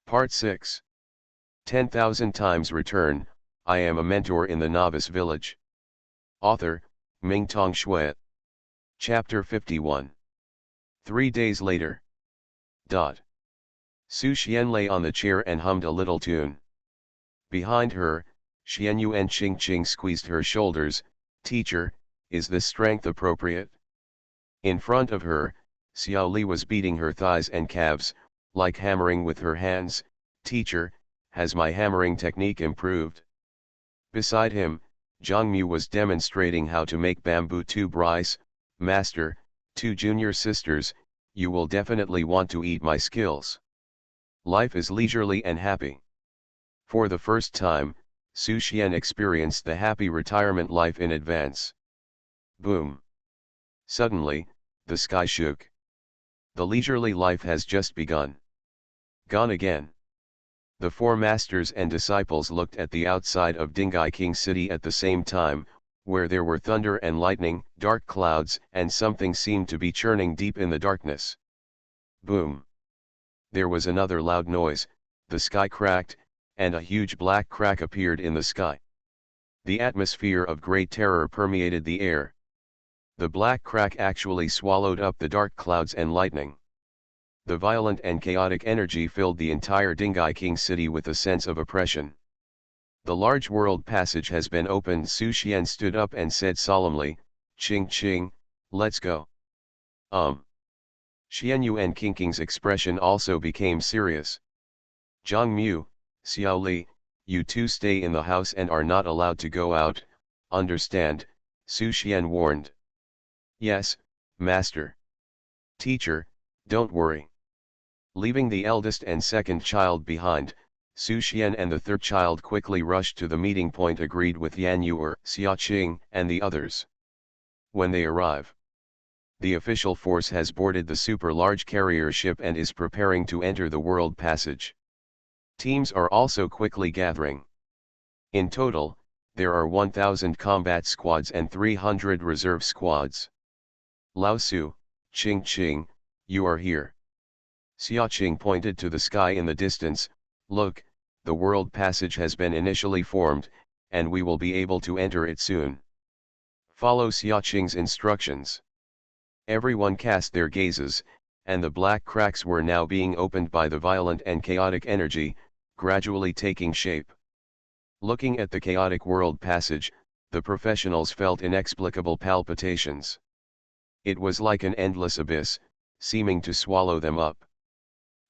Part 6. 10,000 times return, I am a mentor in the Novice Village. Author, Mingtong Shui. Chapter 51. 3 days later. Su Xian lay on the chair and hummed a little tune. Behind her, Xianyu and Qingqing squeezed her shoulders. Teacher, is this strength appropriate? In front of her, Xiao Li was beating her thighs and calves, like hammering with her hands. Teacher, has my hammering technique improved? Beside him, Zhang Mu was demonstrating how to make bamboo tube rice. Master, 2 junior sisters, you will definitely want to eat my skills. Life is leisurely and happy. For the first time, Su Xian experienced the happy retirement life in advance. Boom. Suddenly, the sky shook. The leisurely life has just begun. Gone again. The 4 masters and disciples looked at the outside of Dingai King City at the same time, where there were thunder and lightning, dark clouds, and something seemed to be churning deep in the darkness. Boom. There was another loud noise, the sky cracked, and a huge black crack appeared in the sky. The atmosphere of great terror permeated the air. The black crack actually swallowed up the dark clouds and lightning. The violent and chaotic energy filled the entire Dingai King City with a sense of oppression. The large world passage has been opened. Su Xian stood up and said solemnly, Qingqing, let's go. Xianyu and Qingqing's expression also became serious. Zhang Mu, Xiao Li, you two stay in the house and are not allowed to go out, understand? Su Xian warned. Yes, master. Teacher, don't worry. Leaving the eldest and second child behind, Su Xian and the third child quickly rushed to the meeting point agreed with Yan Yu, Xiaqing, and the others. When they arrive, the official force has boarded the super-large carrier ship and is preparing to enter the world passage. Teams are also quickly gathering. In total, there are 1,000 combat squads and 300 reserve squads. Lao Su, Qingqing, you are here. Xiaqing pointed to the sky in the distance. Look, the world passage has been initially formed, and we will be able to enter it soon. Follow Xiaqing's instructions. Everyone cast their gazes, and the black cracks were now being opened by the violent and chaotic energy, gradually taking shape. Looking at the chaotic world passage, the professionals felt inexplicable palpitations. It was like an endless abyss, seeming to swallow them up.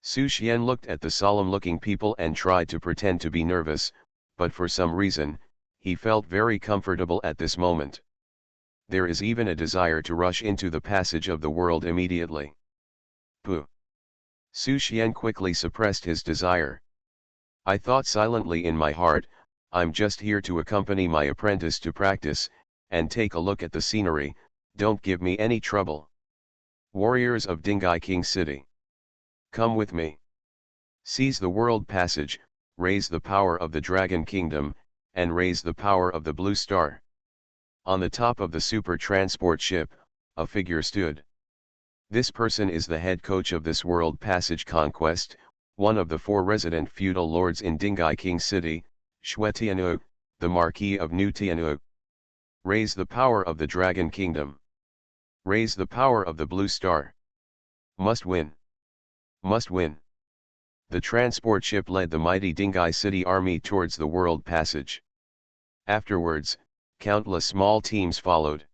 Su Xian looked at the solemn-looking people and tried to pretend to be nervous, but for some reason, he felt very comfortable at this moment. There is even a desire to rush into the passage of the world immediately. Pooh! Su Xian quickly suppressed his desire. I thought silently in my heart, I'm just here to accompany my apprentice to practice, and take a look at the scenery, don't give me any trouble. Warriors of Dingai King City, come with me. Seize the world passage, raise the power of the Dragon Kingdom, and raise the power of the Blue Star. On the top of the super transport ship, a figure stood. This person is the head coach of this world passage conquest, one of the 4 resident feudal lords in Dingai King City, Shui Tianyu, the Marquis of New Tianyu. Raise the power of the Dragon Kingdom. Raise the power of the Blue Star. Must win. Must win. The transport ship led the mighty Dingai City army towards the world passage. Afterwards, countless small teams followed.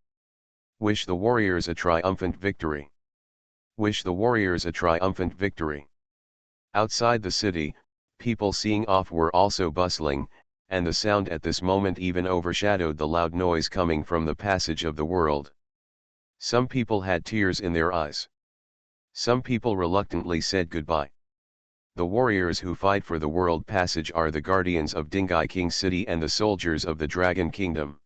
Wish the warriors a triumphant victory. Wish the warriors a triumphant victory. Outside the city, people seeing off were also bustling, and the sound at this moment even overshadowed the loud noise coming from the passage of the world. Some people had tears in their eyes. Some people reluctantly said goodbye. The warriors who fight for the world passage are the guardians of Dingai King City and the soldiers of the Dragon Kingdom.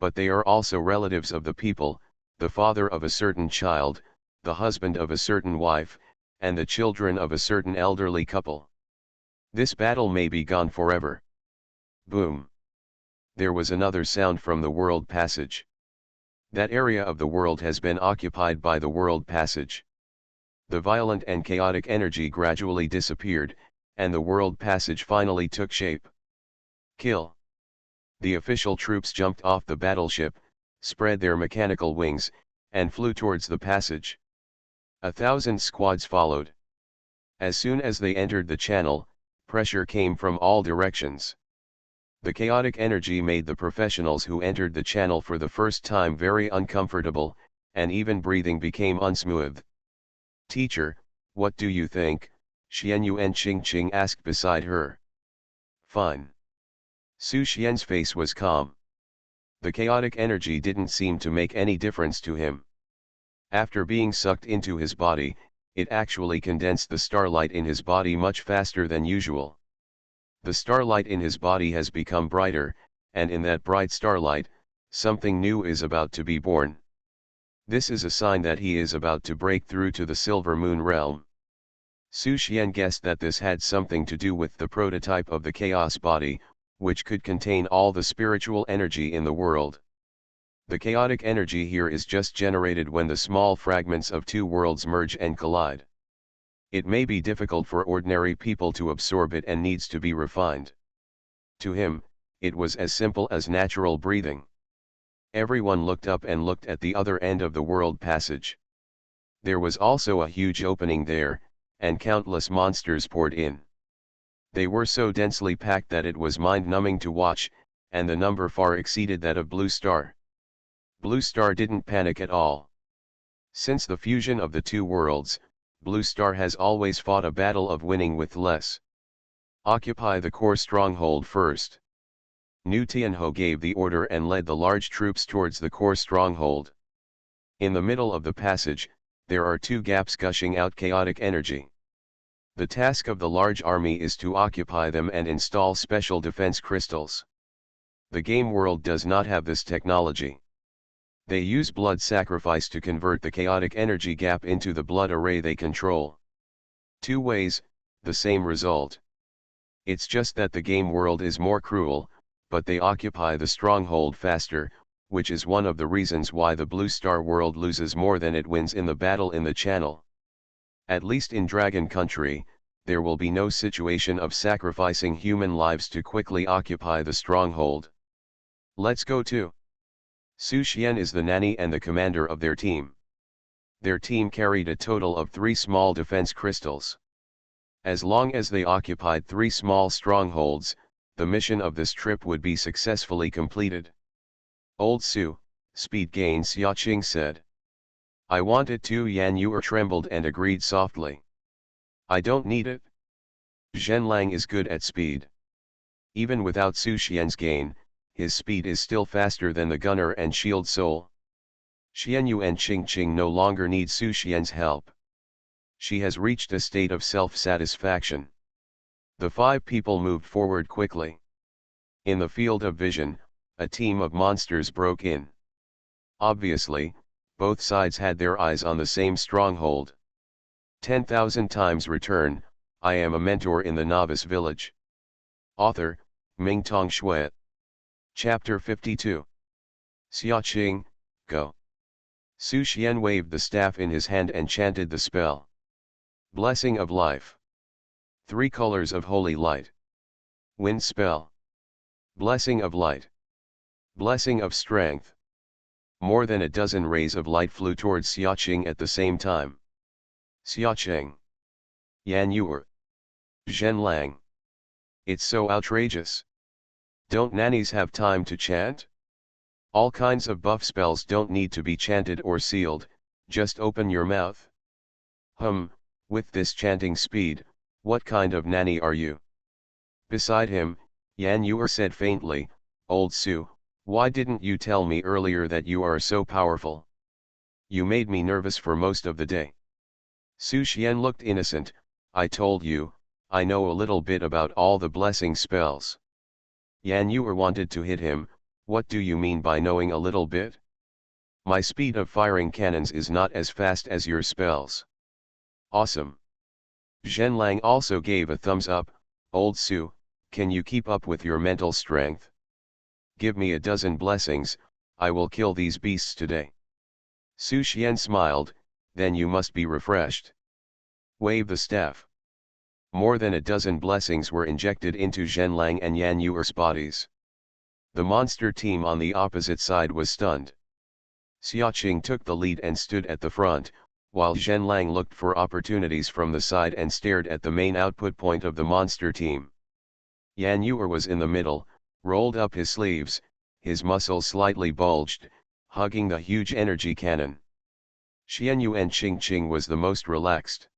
But they are also relatives of the people, the father of a certain child, the husband of a certain wife, and the children of a certain elderly couple. This battle may be gone forever. Boom! There was another sound from the world passage. That area of the world has been occupied by the world passage. The violent and chaotic energy gradually disappeared, and the world passage finally took shape. Kill. The official troops jumped off the battleship, spread their mechanical wings, and flew towards the passage. 1,000 squads followed. As soon as they entered the channel, pressure came from all directions. The chaotic energy made the professionals who entered the channel for the first time very uncomfortable, and even breathing became unsmooth. "Teacher, what do you think?" Xianyuan Qingqing asked beside her. "Fine." Su Xian's face was calm. The chaotic energy didn't seem to make any difference to him. After being sucked into his body, it actually condensed the starlight in his body much faster than usual. The starlight in his body has become brighter, and in that bright starlight, something new is about to be born. This is a sign that he is about to break through to the Silver Moon realm. Su Xian guessed that this had something to do with the prototype of the chaos body, which could contain all the spiritual energy in the world. The chaotic energy here is just generated when the small fragments of two worlds merge and collide. It may be difficult for ordinary people to absorb it and needs to be refined. To him, it was as simple as natural breathing. Everyone looked up and looked at the other end of the world passage. There was also a huge opening there, and countless monsters poured in. They were so densely packed that it was mind-numbing to watch, and the number far exceeded that of Blue Star. Blue Star didn't panic at all. Since the fusion of the two worlds, Blue Star has always fought a battle of winning with less. Occupy the core stronghold first. Nu Tianho gave the order and led the large troops towards the core stronghold. In the middle of the passage, there are two gaps gushing out chaotic energy. The task of the large army is to occupy them and install special defense crystals. The game world does not have this technology. They use blood sacrifice to convert the chaotic energy gap into the blood array they control. Two ways, the same result. It's just that the game world is more cruel, but they occupy the stronghold faster, which is one of the reasons why the Blue Star world loses more than it wins in the battle in the channel. At least in Dragon Country, there will be no situation of sacrificing human lives to quickly occupy the stronghold. Let's go too. Su Xian is the nanny and the commander of their team. Their team carried a total of 3 small defense crystals. As long as they occupied 3 small strongholds, the mission of this trip would be successfully completed. Old Su, speed gain, Xiaqing said. I want it too. Yan Yuer trembled and agreed softly. I don't need it. Zhenlang is good at speed. Even without Su Xian's gain, his speed is still faster than the gunner and shield soul. Xianyu and Qingqing no longer need Su Xian's help. She has reached a state of self-satisfaction. The 5 people moved forward quickly. In the field of vision, a team of monsters broke in. Obviously, both sides had their eyes on the same stronghold. 10,000 times return. I am a mentor in the Novice Village. Author, Mingtong Shui. Chapter 52. Xiaqing, go. Su Xian waved the staff in his hand and chanted the spell. Blessing of life. 3 colors of holy light. Wind spell. Blessing of light. Blessing of strength. More than a dozen rays of light flew towards Xiaqing at the same time. Xiaqing. Yan Yuer. Zhenlang. It's so outrageous. Don't nannies have time to chant? All kinds of buff spells don't need to be chanted or sealed, just open your mouth. With this chanting speed, what kind of nanny are you? Beside him, Yan Yuer said faintly, Old Su, why didn't you tell me earlier that you are so powerful? You made me nervous for most of the day. Su Xian looked innocent. I told you, I know a little bit about all the blessing spells. Yan Yuer wanted to hit him. What do you mean by knowing a little bit? My speed of firing cannons is not as fast as your spells. Awesome. Zhenlang also gave a thumbs up. Old Su, can you keep up with your mental strength? Give me a dozen blessings, I will kill these beasts today. Su Xian smiled, then you must be refreshed. Wave the staff. More than a dozen blessings were injected into Zhenlang and Yan Yuer's bodies. The monster team on the opposite side was stunned. Xiaoqing took the lead and stood at the front, while Zhenlang looked for opportunities from the side and stared at the main output point of the monster team. Yan Yuer was in the middle, rolled up his sleeves, his muscles slightly bulged, hugging the huge energy cannon. Xianyuan Qingqing was the most relaxed.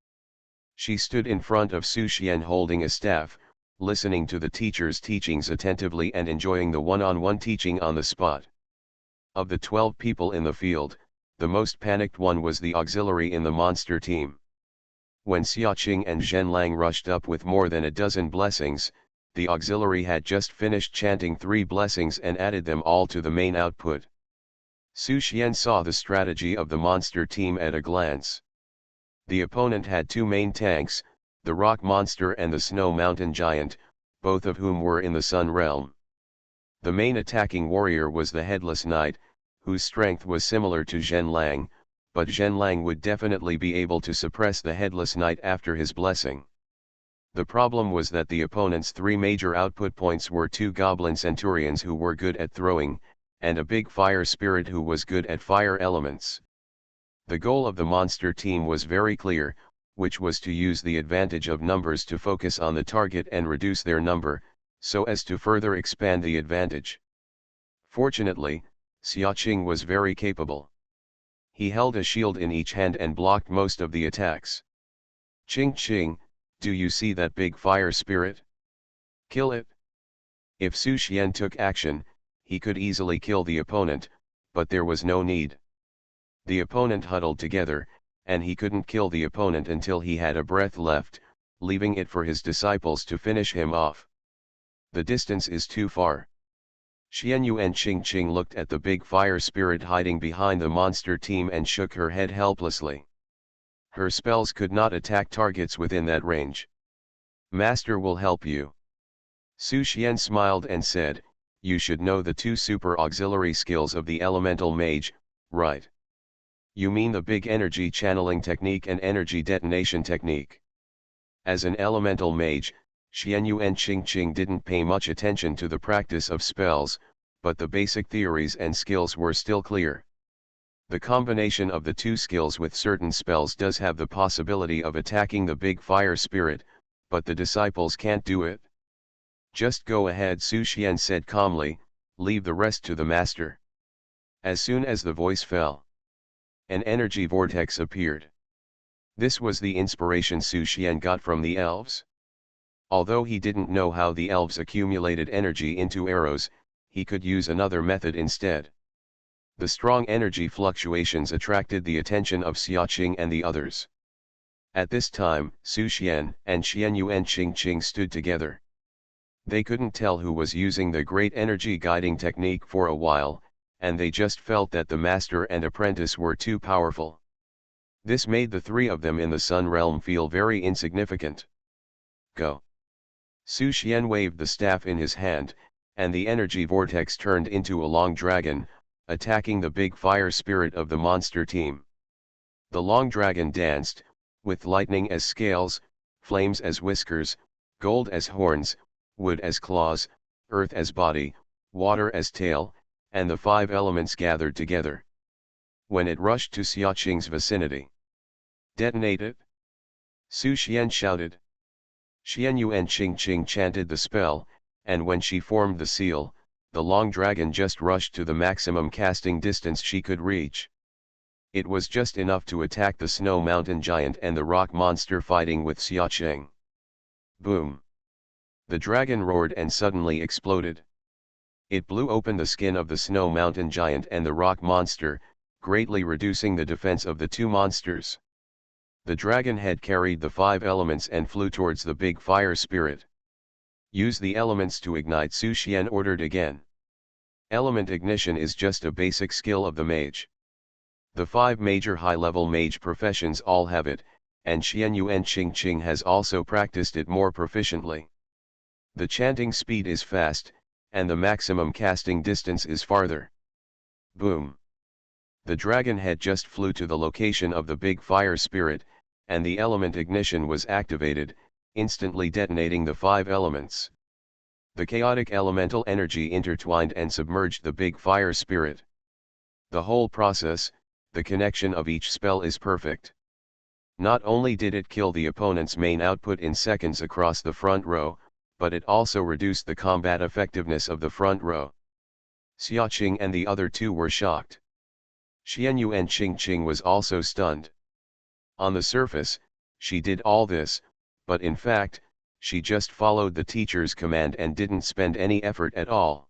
She stood in front of Su Xian holding a staff, listening to the teacher's teachings attentively and enjoying the one-on-one teaching on the spot. Of the 12 people in the field, the most panicked one was the auxiliary in the monster team. When Xiaoqing and Zhenlang rushed up with more than a dozen blessings, the auxiliary had just finished chanting 3 blessings and added them all to the main output. Su Xian saw the strategy of the monster team at a glance. The opponent had 2 main tanks, the rock monster and the snow mountain giant, both of whom were in the sun realm. The main attacking warrior was the headless knight, whose strength was similar to Zhenlang, but Zhenlang would definitely be able to suppress the headless knight after his blessing. The problem was that the opponent's 3 major output points were 2 goblin centurions who were good at throwing, and a big fire spirit who was good at fire elements. The goal of the monster team was very clear, which was to use the advantage of numbers to focus on the target and reduce their number, so as to further expand the advantage. Fortunately, Xiaoqing was very capable. He held a shield in each hand and blocked most of the attacks. Qingqing, do you see that big fire spirit? Kill it. If Su Xian took action, he could easily kill the opponent, but there was no need. The opponent huddled together, and he couldn't kill the opponent until he had a breath left, leaving it for his disciples to finish him off. The distance is too far. Xianyuan Qingqing looked at the big fire spirit hiding behind the monster team and shook her head helplessly. Her spells could not attack targets within that range. Master will help you. Su Xian smiled and said, you should know the 2 super auxiliary skills of the elemental mage, right? You mean the big energy channeling technique and energy detonation technique. As an elemental mage, Xianyuan Qingqing didn't pay much attention to the practice of spells, but the basic theories and skills were still clear. The combination of the 2 skills with certain spells does have the possibility of attacking the big fire spirit, but the disciples can't do it. Just go ahead, Su Xian said calmly, leave the rest to the master. As soon as the voice fell, an energy vortex appeared. This was the inspiration Su Xian got from the elves. Although he didn't know how the elves accumulated energy into arrows, he could use another method instead. The strong energy fluctuations attracted the attention of Xiaoqing and the others. At this time, Su Xian and Xianyuan Qingqing stood together. They couldn't tell who was using the great energy guiding technique for a while, and they just felt that the master and apprentice were too powerful. This made the 3 of them in the Sun Realm feel very insignificant. Go! Su Xian waved the staff in his hand, and the energy vortex turned into a long dragon, attacking the big fire spirit of the monster team. The long dragon danced, with lightning as scales, flames as whiskers, gold as horns, wood as claws, earth as body, water as tail, and the 5 elements gathered together. When it rushed to Xiaoqing's vicinity. Detonate it! Su Xian shouted. Xianyuan Qingqing chanted the spell, and when she formed the seal, the long dragon just rushed to the maximum casting distance she could reach. It was just enough to attack the snow mountain giant and the rock monster fighting with Xiaoqing. Boom! The dragon roared and suddenly exploded. It blew open the skin of the snow mountain giant and the rock monster, greatly reducing the defense of the 2 monsters. The dragon had carried the 5 elements and flew towards the big fire spirit. Use the elements to ignite, Su Xian ordered again. Element ignition is just a basic skill of the mage. The 5 major high-level mage professions all have it, and Xianyuan Qingqing has also practiced it more proficiently. The chanting speed is fast, and the maximum casting distance is farther. Boom! The dragon head just flew to the location of the big fire spirit, and the element ignition was activated, instantly detonating the 5 elements. The chaotic elemental energy intertwined and submerged the big fire spirit. The whole process, the connection of each spell is perfect. Not only did it kill the opponent's main output in seconds across the front row, but it also reduced the combat effectiveness of the front row. Xiaoqing and the other two were shocked. Xianyu and Qingqing was also stunned. On the surface, she did all this, but in fact, she just followed the teacher's command and didn't spend any effort at all.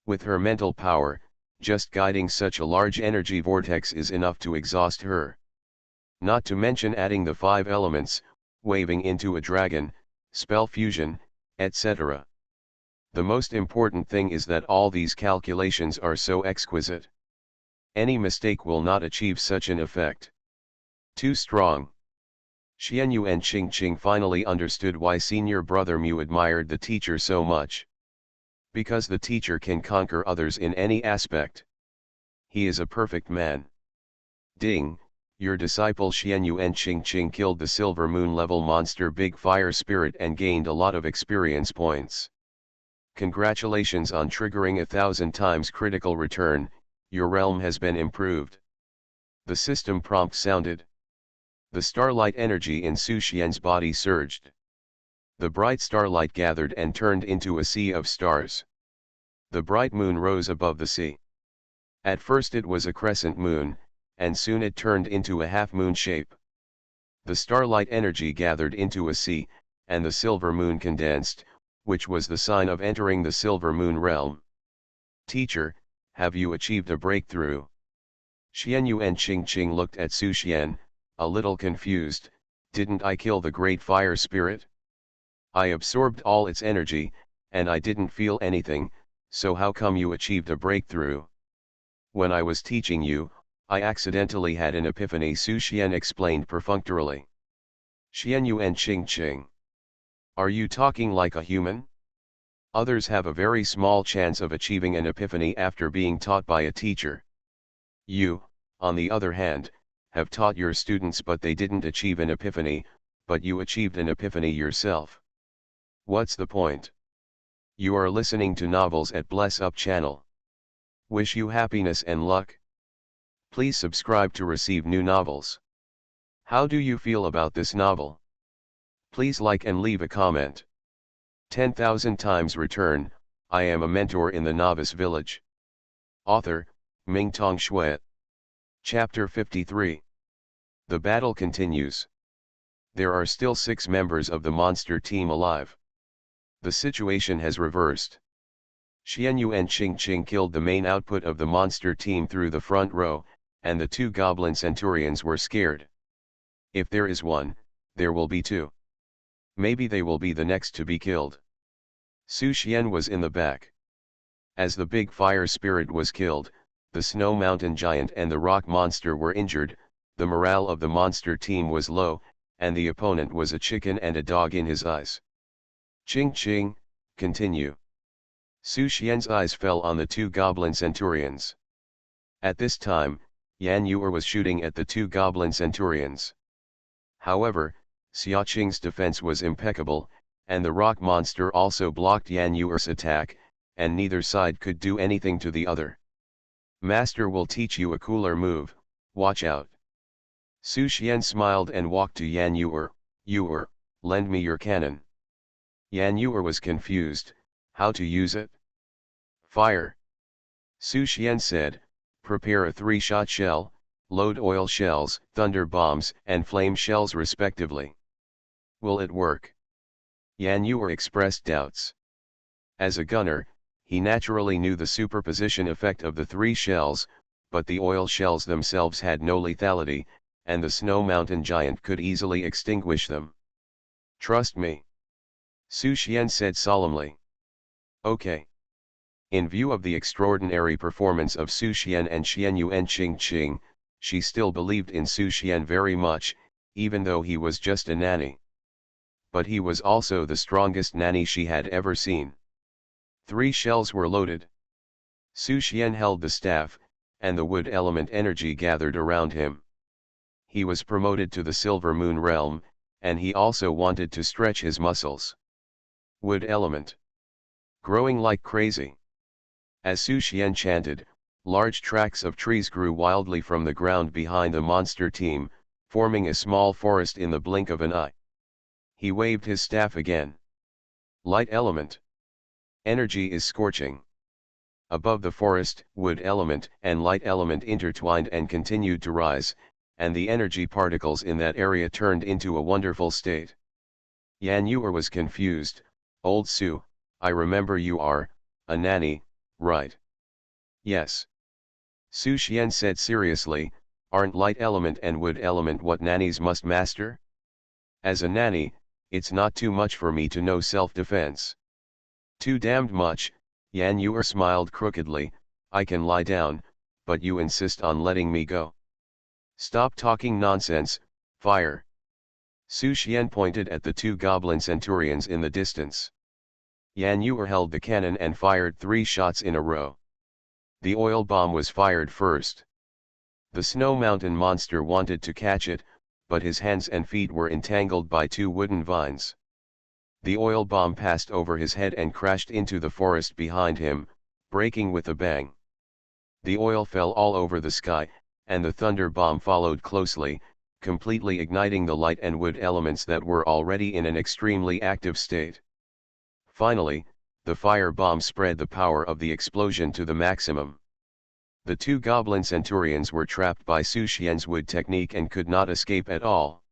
With her mental power, just guiding such a large energy vortex is enough to exhaust her. Not to mention adding the 5 elements, waving into a dragon, spell fusion, etc. The most important thing is that all these calculations are so exquisite. Any mistake will not achieve such an effect. Too strong. Xianyu and Qingqing finally understood why senior brother Mu admired the teacher so much. Because the teacher can conquer others in any aspect. He is a perfect man. Ding, your disciple Xianyu and Qingqing killed the Silver Moon level monster Big Fire Spirit and gained a lot of experience points. Congratulations on triggering 1,000 times critical return, your realm has been improved. The system prompt sounded. The starlight energy in Su Xian's body surged. The bright starlight gathered and turned into a sea of stars. The bright moon rose above the sea. At first it was a crescent moon, and soon it turned into a half-moon shape. The starlight energy gathered into a sea, and the silver moon condensed, which was the sign of entering the silver moon realm. Teacher, have you achieved a breakthrough? Xianyu and Qingqing looked at Su Xian, a little confused. Didn't I kill the great fire spirit? I absorbed all its energy, and I didn't feel anything, so how come you achieved a breakthrough? When I was teaching you, I accidentally had an epiphany, Su Xian explained perfunctorily. Xianyu and Qingqing. Are you talking like a human? Others have a very small chance of achieving an epiphany after being taught by a teacher. You, on the other hand, have taught your students but they didn't achieve an epiphany, but you achieved an epiphany yourself. What's the point? You are listening to novels at Bless Up channel. Wish you happiness and luck. Please subscribe to receive new novels. How do you feel about this novel? Please like and leave a comment. 10,000 times return, I am a mentor in the Novice Village. Author, Mingtong Shui. Chapter 53. The battle continues. There are still 6 members of the monster team alive. The situation has reversed. Xianyu and Qingqing killed the main output of the monster team through the front row, and the 2 goblin centurions were scared. If there is one, there will be 2. Maybe they will be the next to be killed. Su Xian was in the back. As the big fire spirit was killed, the snow mountain giant and the rock monster were injured, the morale of the monster team was low, and the opponent was a chicken and a dog in his eyes. Qingqing, continue. Su Xian's eyes fell on the 2 goblin centurions. At this time, Yan Yuer was shooting at the 2 goblin centurions. However, Xiaoqing's defense was impeccable, and the rock monster also blocked Yan Yuer's attack, and neither side could do anything to the other. Master will teach you a cooler move, watch out. Su Xian smiled and walked to Yan Yuer. Yuer, lend me your cannon. Yan Yuer was confused, how to use it? Fire. Su Xian said, prepare a 3-shot shell, load oil shells, thunder bombs, and flame shells respectively. Will it work? Yan Yuer expressed doubts. As a gunner, he naturally knew the superposition effect of the 3 shells, but the oil shells themselves had no lethality, and the snow mountain giant could easily extinguish them. Trust me. Su Xian said solemnly. Okay. In view of the extraordinary performance of Su Xian and Xianyu and Qingqing, she still believed in Su Xian very much, even though he was just a nanny. But he was also the strongest nanny she had ever seen. 3 shells were loaded. Su Xian held the staff, and the wood element energy gathered around him. He was promoted to the Silver Moon realm, and he also wanted to stretch his muscles. Wood element. Growing like crazy. As Su Xian chanted, large tracts of trees grew wildly from the ground behind the monster team, forming a small forest in the blink of an eye. He waved his staff again. Light element. Energy is scorching. Above the forest, wood element and light element intertwined and continued to rise, and the energy particles in that area turned into a wonderful state. Yan Yuer was confused. Old Su, I remember you are a nanny, right? Yes. Su Xian said seriously, aren't light element and wood element what nannies must master? As a nanny, it's not too much for me to know self-defense. Too damned much. Yan Yuer smiled crookedly. I can lie down, but you insist on letting me go. Stop talking nonsense, fire. Su Xian pointed at the 2 goblin centurions in the distance. Yan Yuer held the cannon and fired 3 shots in a row. The oil bomb was fired first. The snow mountain monster wanted to catch it, but his hands and feet were entangled by 2 wooden vines. The oil bomb passed over his head and crashed into the forest behind him, breaking with a bang. The oil fell all over the sky, and the thunder bomb followed closely, completely igniting the light and wood elements that were already in an extremely active state. Finally, the fire bomb spread the power of the explosion to the maximum. The 2 goblin centurions were trapped by Su Xian's wood technique and could not escape at all.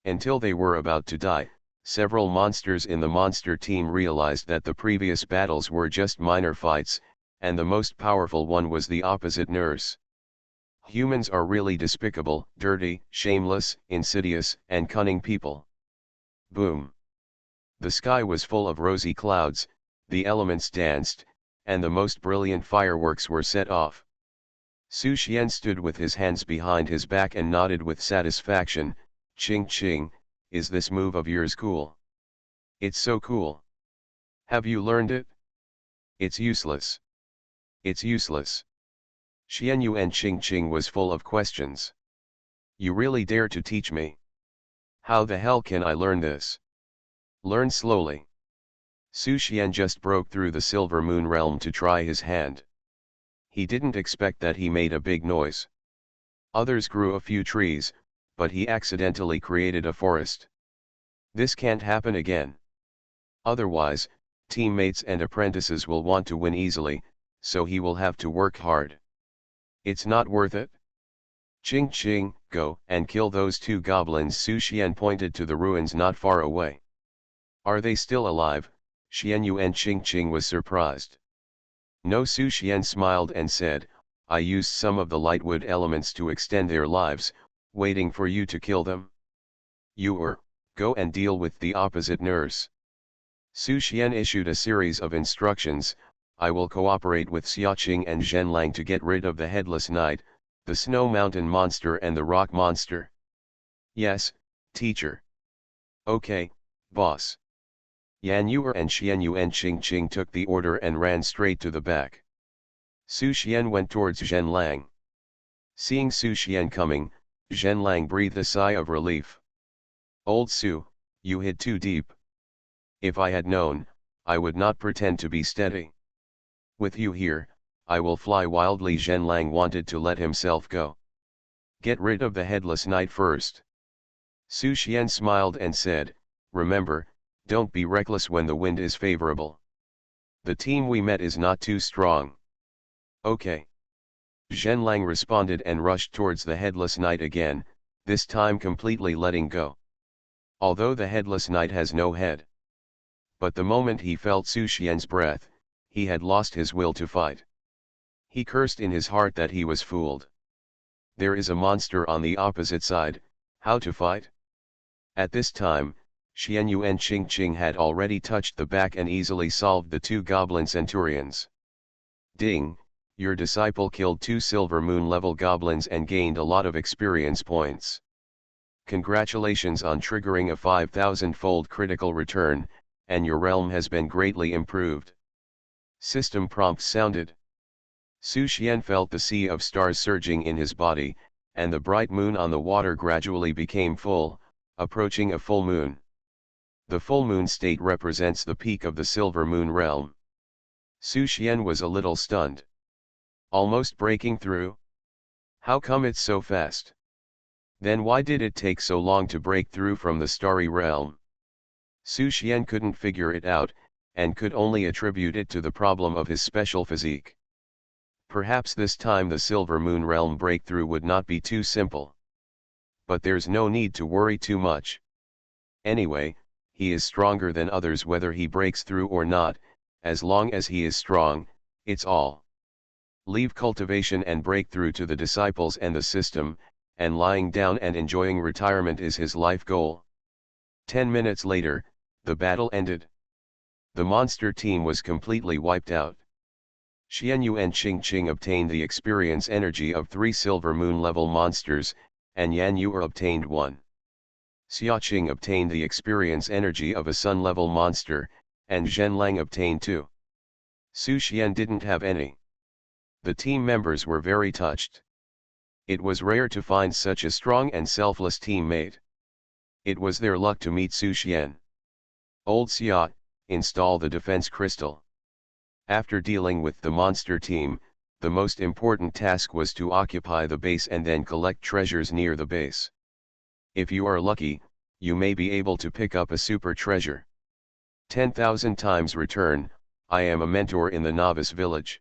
Until they were about to die, several monsters in the monster team realized that the previous battles were just minor fights, and the most powerful one was the opposite nurse. Humans are really despicable, dirty, shameless, insidious, and cunning people. Boom. The sky was full of rosy clouds, the elements danced, and the most brilliant fireworks were set off. Su Xian stood with his hands behind his back and nodded with satisfaction. Ching ching, is this move of yours cool? It's so cool. Have you learned it? It's useless. It's useless. Xian Yuan Ching Ching was full of questions. You really dare to teach me? How the hell can I learn this? Learn slowly. Su Xian just broke through the Silver Moon realm to try his hand. He didn't expect that he made a big noise. Others grew a few trees, but he accidentally created a forest. This can't happen again. Otherwise, teammates and apprentices will want to win easily, so he will have to work hard. It's not worth it. Ching Ching, go and kill those 2 goblins. Su Xian pointed to the ruins not far away. Are they still alive? Xian Yuan Ching Ching was surprised. No. Su Xian smiled and said, I used some of the lightwood elements to extend their lives, waiting for you to kill them. Yuer, go and deal with the opposite nurse. Su Xian issued a series of instructions. I will cooperate with Xiaoqing and Zhenlang to get rid of the Headless Knight, the Snow Mountain monster and the Rock monster. Yes, teacher. Okay, boss. Yan Yuer and Xian Yuan Ching Ching took the order and ran straight to the back. Su Xian went towards Zhenlang. Seeing Su Xian coming, Zhenlang breathed a sigh of relief. Old Su, you hid too deep. If I had known, I would not pretend to be steady. With you here, I will fly wildly. Zhenlang wanted to let himself go. Get rid of the Headless Knight first. Su Xian smiled and said, remember, don't be reckless when the wind is favorable. The team we met is not too strong. Okay. Zhenlang responded and rushed towards the Headless Knight again, this time completely letting go. Although the Headless Knight has no head. But the moment he felt Su Xian's breath, he had lost his will to fight. He cursed in his heart that he was fooled. There is a monster on the opposite side, how to fight? At this time, Xian Yuan Ching Ching had already touched the back and easily solved the 2 goblin centurions. Ding, your disciple killed 2 Silver Moon level goblins and gained a lot of experience points. Congratulations on triggering a 5,000-fold critical return, and your realm has been greatly improved. System prompt sounded. Su Xian felt the sea of stars surging in his body, and the bright moon on the water gradually became full, approaching a full moon. The full moon state represents the peak of the silver moon realm. Su Xian was a little stunned. Almost breaking through? How come it's so fast? Then why did it take so long to break through from the starry realm? Su Xian couldn't figure it out, and could only attribute it to the problem of his special physique. Perhaps this time the silver moon realm breakthrough would not be too simple. But there's no need to worry too much. Anyway, he is stronger than others whether he breaks through or not, as long as he is strong, it's all. Leave cultivation and breakthrough to the disciples and the system, and lying down and enjoying retirement is his life goal. 10 minutes later, the battle ended. The monster team was completely wiped out. Xianyu and Qingqing obtained the experience energy of 3 silver moon level monsters, and Yan Yu obtained 1. Xiaoqing obtained the experience energy of a sun level monster, and Zhenlang obtained 2. Su Xian didn't have any. The team members were very touched. It was rare to find such a strong and selfless teammate. It was their luck to meet Su Xian. Old Xia, install the defense crystal. After dealing with the monster team, the most important task was to occupy the base and then collect treasures near the base. If you are lucky, you may be able to pick up a super treasure. 10,000 times return. I am a mentor in the Novice Village.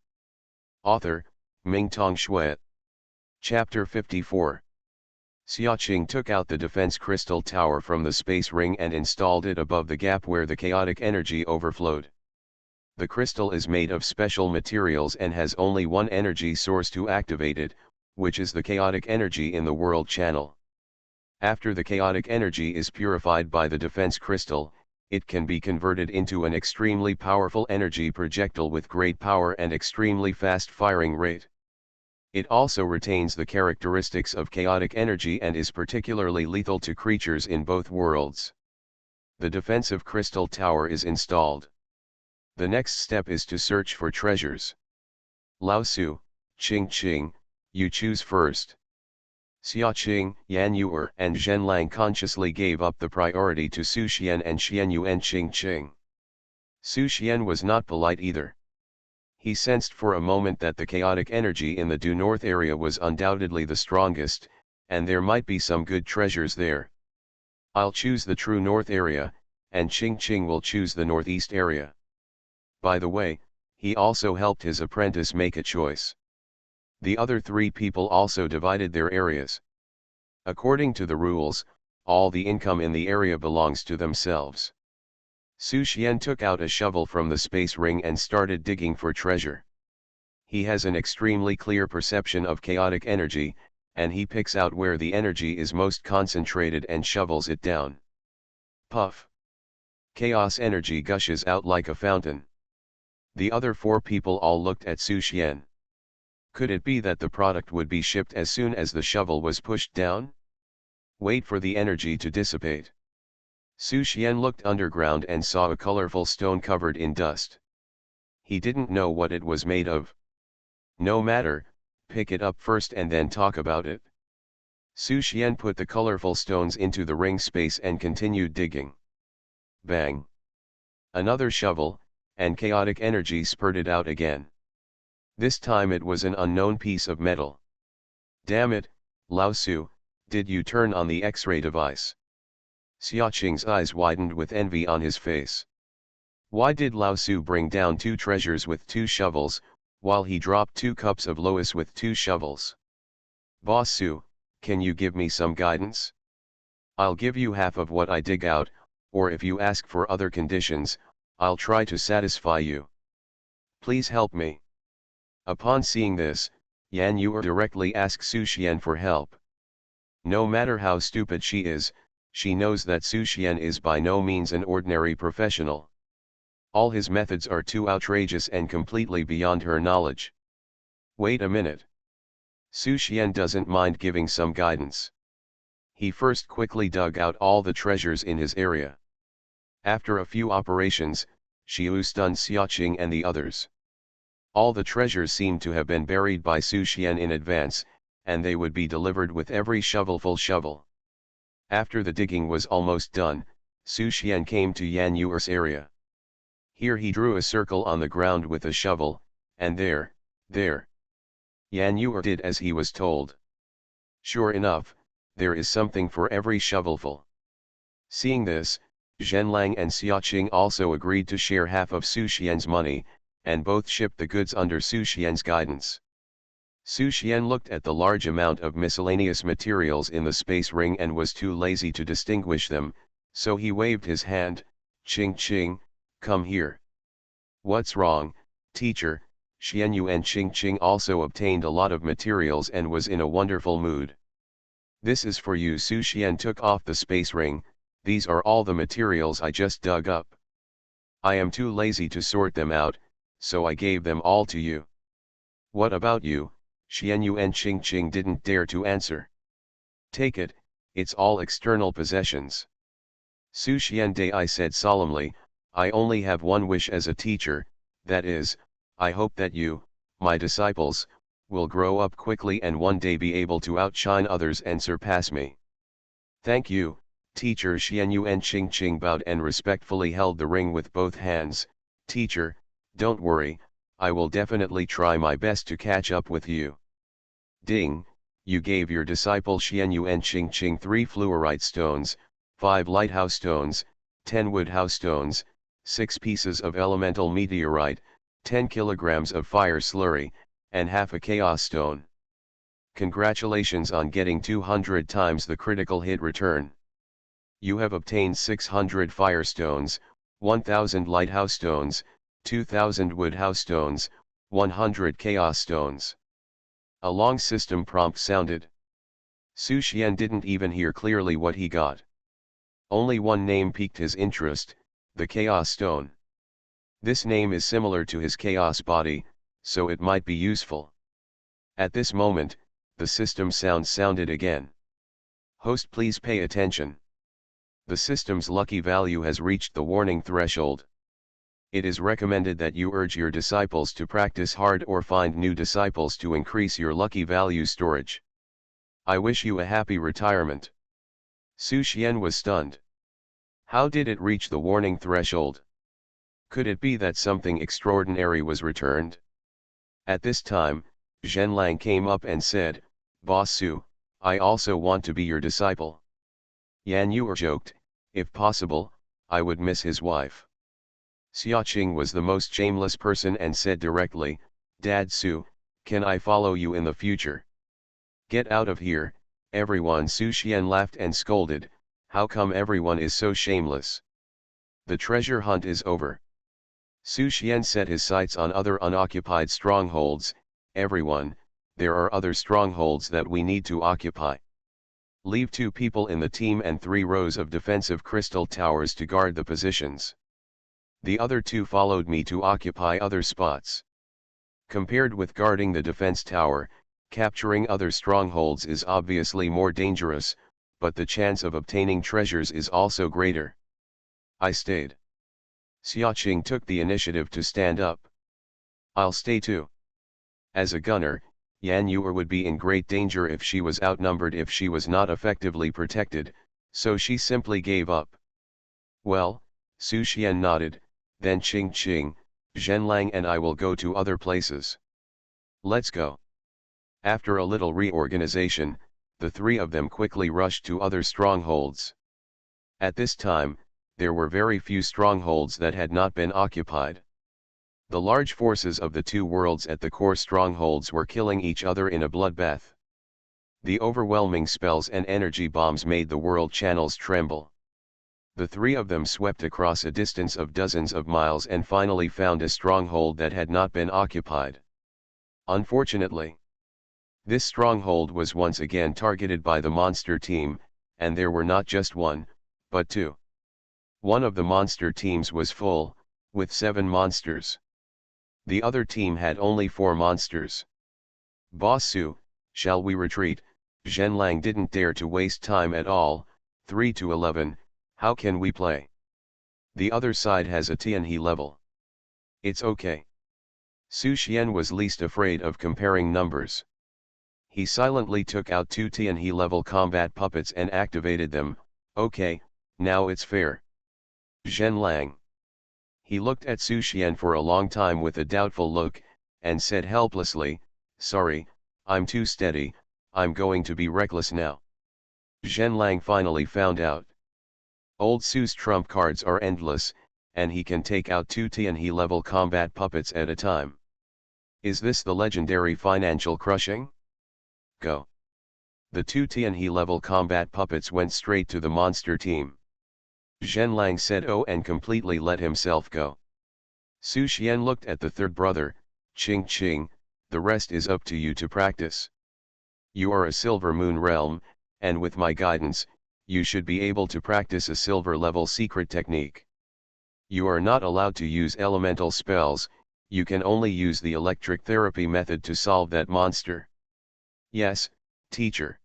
Author, Mingtong Shui. Chapter 54. Xiaoqing took out the defense crystal tower from the space ring and installed it above the gap where the chaotic energy overflowed. The crystal is made of special materials and has only one energy source to activate it, which is the chaotic energy in the world channel. After the chaotic energy is purified by the defense crystal, it can be converted into an extremely powerful energy projectile with great power and extremely fast firing rate. It also retains the characteristics of chaotic energy and is particularly lethal to creatures in both worlds. The defensive crystal tower is installed. The next step is to search for treasures. Lao Su, Qingqing, you choose first. Xiaoqing, Yan Yu and Zhenlang consciously gave up the priority to Su Xian and Xianyu and Qingqing. Su Xian was not polite either. He sensed for a moment that the chaotic energy in the due north area was undoubtedly the strongest, and there might be some good treasures there. I'll choose the true north area, and Qingqing will choose the northeast area. By the way, he also helped his apprentice make a choice. The other 3 people also divided their areas. According to the rules, all the income in the area belongs to themselves. Su Xian took out a shovel from the space ring and started digging for treasure. He has an extremely clear perception of chaotic energy, and he picks out where the energy is most concentrated and shovels it down. Puff! Chaos energy gushes out like a fountain. The other 4 people all looked at Su Xian. Could it be that the product would be shipped as soon as the shovel was pushed down? Wait for the energy to dissipate. Su Xian looked underground and saw a colorful stone covered in dust. He didn't know what it was made of. No matter, pick it up first and then talk about it. Su Xian put the colorful stones into the ring space and continued digging. Bang! Another shovel, and chaotic energy spurted out again. This time it was an unknown piece of metal. Damn it, Lao Su, did you turn on the X-ray device? Xiaoqing's eyes widened with envy on his face. Why did Lao Su bring down 2 treasures with 2 shovels, while he dropped 2 cups of Lois with 2 shovels? Boss Su, can you give me some guidance? I'll give you half of what I dig out, or if you ask for other conditions, I'll try to satisfy you. Please help me. Upon seeing this, Yan Yu directly asked Su Xian for help. No matter how stupid she is, she knows that Su Xian is by no means an ordinary professional. All his methods are too outrageous and completely beyond her knowledge. Wait a minute. Su Xian doesn't mind giving some guidance. He first quickly dug out all the treasures in his area. After a few operations, Xiu stunned Xiaoqing and the others. All the treasures seemed to have been buried by Su Xian in advance, and they would be delivered with every shovelful shovel. After the digging was almost done, Su Xian came to Yan Yuer's area. Here he drew a circle on the ground with a shovel, and there. Yan Yuer did as he was told. Sure enough, there is something for every shovelful. Seeing this, Zhenlang and Xiaoqing also agreed to share half of Su Xian's money, and both shipped the goods under Su Xian's guidance. Su Xian looked at the large amount of miscellaneous materials in the space ring and was too lazy to distinguish them, so he waved his hand. Ching Ching, come here. What's wrong, teacher? Xianyu and Ching Ching also obtained a lot of materials and was in a wonderful mood. This is for you. Su Xian took off the space ring. These are all the materials I just dug up. I am too lazy to sort them out, so I gave them all to you. What about you? Xianyu and Ching Ching didn't dare to answer. Take it, it's all external possessions. Su Xian said solemnly, I only have one wish as a teacher, that is, I hope that you, my disciples, will grow up quickly and one day be able to outshine others and surpass me. Thank you, teacher. Xianyu and Ching Ching bowed and respectfully held the ring with both hands. Teacher, don't worry, I will definitely try my best to catch up with you. Ding, you gave your disciple Xianyu and Ching Ching 3 fluorite stones, 5 lighthouse stones, 10 woodhouse stones, 6 pieces of elemental meteorite, 10 kilograms of fire slurry, and half a chaos stone. Congratulations on getting 200 times the critical hit return. You have obtained 600 fire stones, 1000 lighthouse stones, 2000 woodhouse stones, 100 chaos stones. A long system prompt sounded. Su Xian didn't even hear clearly what he got. Only one name piqued his interest, the Chaos Stone. This name is similar to his Chaos body, so it might be useful. At this moment, the system sound sounded again. Host, please pay attention. The system's lucky value has reached the warning threshold. It is recommended that you urge your disciples to practice hard or find new disciples to increase your lucky value storage. I wish you a happy retirement. Su Xian was stunned. How did it reach the warning threshold? Could it be that something extraordinary was returned? At this time, Zhenlang came up and said, Boss Su, I also want to be your disciple. Yan Yuer joked, if possible, I would miss his wife. Xiaoqing was the most shameless person and said directly, Dad Su, can I follow you in the future? Get out of here, everyone. Su Xian laughed and scolded, how come everyone is so shameless? The treasure hunt is over. Su Xian set his sights on other unoccupied strongholds. Everyone, there are other strongholds that we need to occupy. Leave 2 people in the team and 3 rows of defensive crystal towers to guard the positions. The other 2 followed me to occupy other spots. Compared with guarding the defense tower, capturing other strongholds is obviously more dangerous, but the chance of obtaining treasures is also greater. I stayed. Xiaoqing took the initiative to stand up. I'll stay too. As a gunner, Yan Yuer would be in great danger if she was outnumbered, if she was not effectively protected, so she simply gave up. Well, Su Xian nodded, then Ching Ching, Zhenlang and I will go to other places. Let's go. After a little reorganization, the 3 of them quickly rushed to other strongholds. At this time, there were very few strongholds that had not been occupied. The large forces of the 2 worlds at the core strongholds were killing each other in a bloodbath. The overwhelming spells and energy bombs made the world channels tremble. The 3 of them swept across a distance of dozens of miles and finally found a stronghold that had not been occupied. Unfortunately, this stronghold was once again targeted by the monster team, and there were not just 1, but 2. One of the monster teams was full, with 7 monsters. The other team had only 4 monsters. Boss Su, shall we retreat? Zhenlang didn't dare to waste time at all. 3 to 11, how can we play? The other side has a Tianhe level. It's okay. Su Xian was least afraid of comparing numbers. He silently took out two Tianhe level combat puppets and activated them. Okay, now it's fair. Zhen Lang. He looked at Su Xian for a long time with a doubtful look, and said helplessly, sorry, I'm too steady, I'm going to be reckless now. Zhen Lang finally found out. Old Su's trump cards are endless, and he can take out two Tianhe level combat puppets at a time. Is this the legendary financial crushing? Go. The two Tianhe level combat puppets went straight to the monster team. Zhen Lang said oh and completely let himself go. Su Xian looked at the third brother, Ching Ching, the rest is up to you to practice. You are a Silver Moon realm, and with my guidance, you should be able to practice a silver level secret technique. You are not allowed to use elemental spells, you can only use the electric therapy method to solve that monster. Yes, teacher.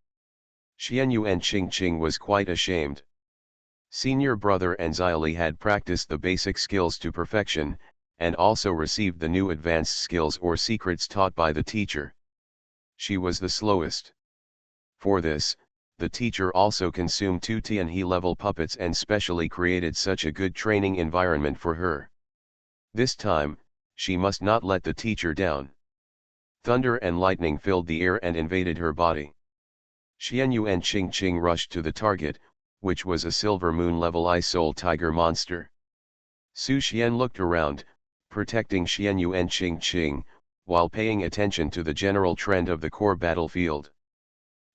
Xianyu and Ching Ching was quite ashamed. Senior brother and Xiaoli had practiced the basic skills to perfection, and also received the new advanced skills or secrets taught by the teacher. She was the slowest. For this, the teacher also consumed two Tianhe level puppets and specially created such a good training environment for her. This time, she must not let the teacher down. Thunder and lightning filled the air and invaded her body. Xianyu and Ching Ching rushed to the target, which was a Silver Moon level Ice Soul Tiger monster. Su Xian looked around, protecting Xianyu and Ching Ching, while paying attention to the general trend of the core battlefield.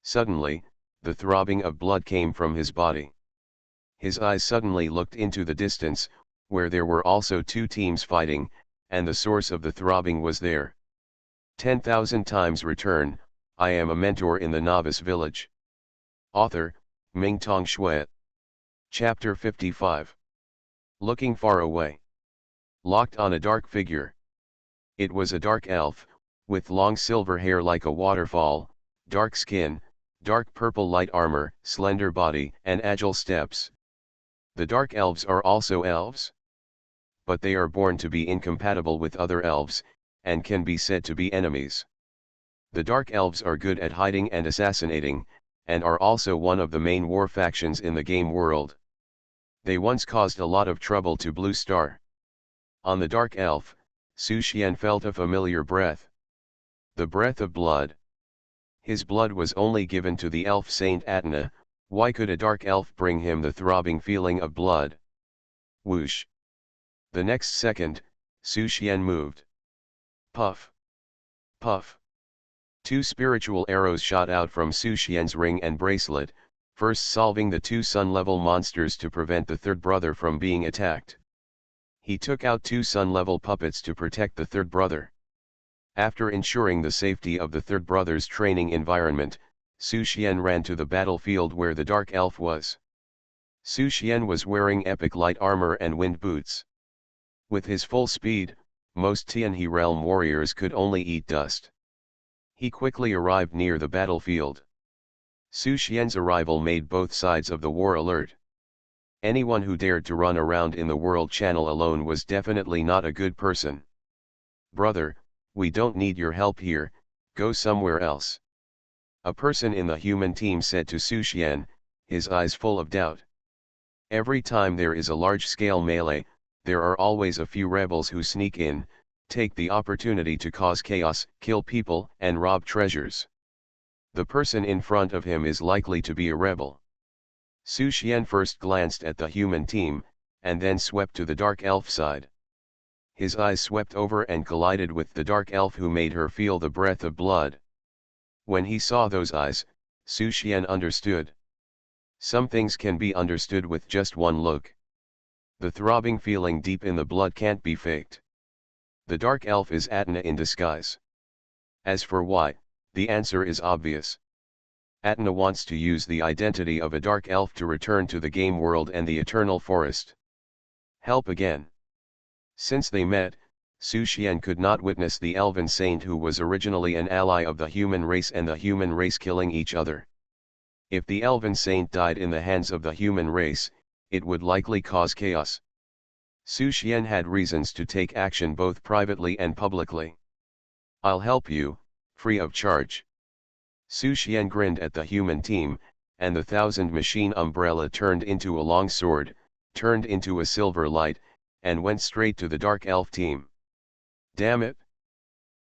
Suddenly, the throbbing of blood came from his body. His eyes suddenly looked into the distance, where there were also two teams fighting, and the source of the throbbing was there. 10,000 times return, I am a mentor in the Novice Village. Author, Mingtong Shui. Chapter 55. Looking far away. Locked on a dark figure. It was a dark elf, with long silver hair like a waterfall, dark skin, dark purple light armor, slender body, and agile steps. The dark elves are also elves. But they are born to be incompatible with other elves, and can be said to be enemies. The dark elves are good at hiding and assassinating, and are also one of the main war factions in the game world. They once caused a lot of trouble to Blue Star. On the dark elf, Su Xian felt a familiar breath. The breath of blood. His blood was only given to the elf Saint Atna, why could a dark elf bring him the throbbing feeling of blood? Whoosh. The next second, Su Xian moved. Puff. Puff. Two spiritual arrows shot out from Su Xian's ring and bracelet, first solving the two sun-level monsters to prevent the third brother from being attacked. He took out two sun-level puppets to protect the third brother. After ensuring the safety of the third brother's training environment, Su Xian ran to the battlefield where the dark elf was. Su Xian was wearing epic light armor and wind boots. With his full speed, most Tianhe realm warriors could only eat dust. He quickly arrived near the battlefield. Su Xian's arrival made both sides of the war alert. Anyone who dared to run around in the world channel alone was definitely not a good person. Brother, we don't need your help here, go somewhere else. A person in the human team said to Su Xian, his eyes full of doubt. Every time there is a large-scale melee, there are always a few rebels who sneak in, take the opportunity to cause chaos, kill people, and rob treasures. The person in front of him is likely to be a rebel. Su Xian first glanced at the human team, and then swept to the dark elf side. His eyes swept over and collided with the dark elf who made her feel the breath of blood. When he saw those eyes, Su Xian understood. Some things can be understood with just one look. The throbbing feeling deep in the blood can't be faked. The dark elf is Atna in disguise. As for why, the answer is obvious. Atna wants to use the identity of a dark elf to return to the game world and the eternal forest. Help again. Since they met, Su Xian could not witness the elven saint who was originally an ally of the human race and the human race killing each other. If the elven saint died in the hands of the human race, it would likely cause chaos. Su Xian had reasons to take action both privately and publicly. I'll help you, free of charge. Su Xian grinned at the human team, and the thousand machine umbrella turned into a long sword, turned into a silver light, and went straight to the dark elf team. Damn it!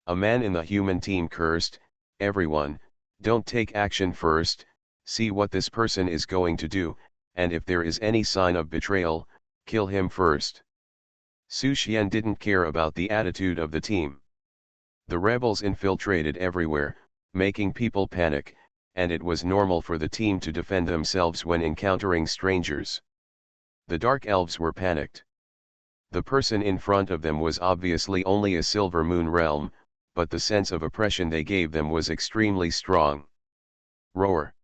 A man in the human team cursed, "Everyone, don't take action first, see what this person is going to do, and if there is any sign of betrayal, kill him first." Su Xian didn't care about the attitude of the team. The rebels infiltrated everywhere, making people panic, and it was normal for the team to defend themselves when encountering strangers. The dark elves were panicked. The person in front of them was obviously only a silver moon realm, but the sense of oppression they gave them was extremely strong. Roar!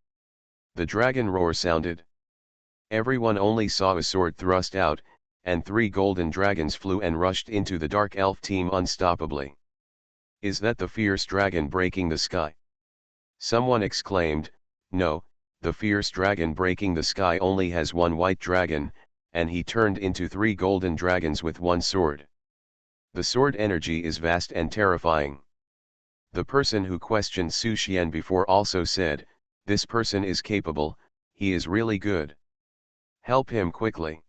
The dragon roar sounded. Everyone only saw a sword thrust out, and 3 golden dragons flew and rushed into the dark elf team unstoppably. "Is that the fierce dragon breaking the sky?" Someone exclaimed. "No, the fierce dragon breaking the sky only has 1 white dragon, and he turned into 3 golden dragons with 1 sword. The sword energy is vast and terrifying." The person who questioned Su Xian before also said, "This person is capable, he is really good. Help him quickly."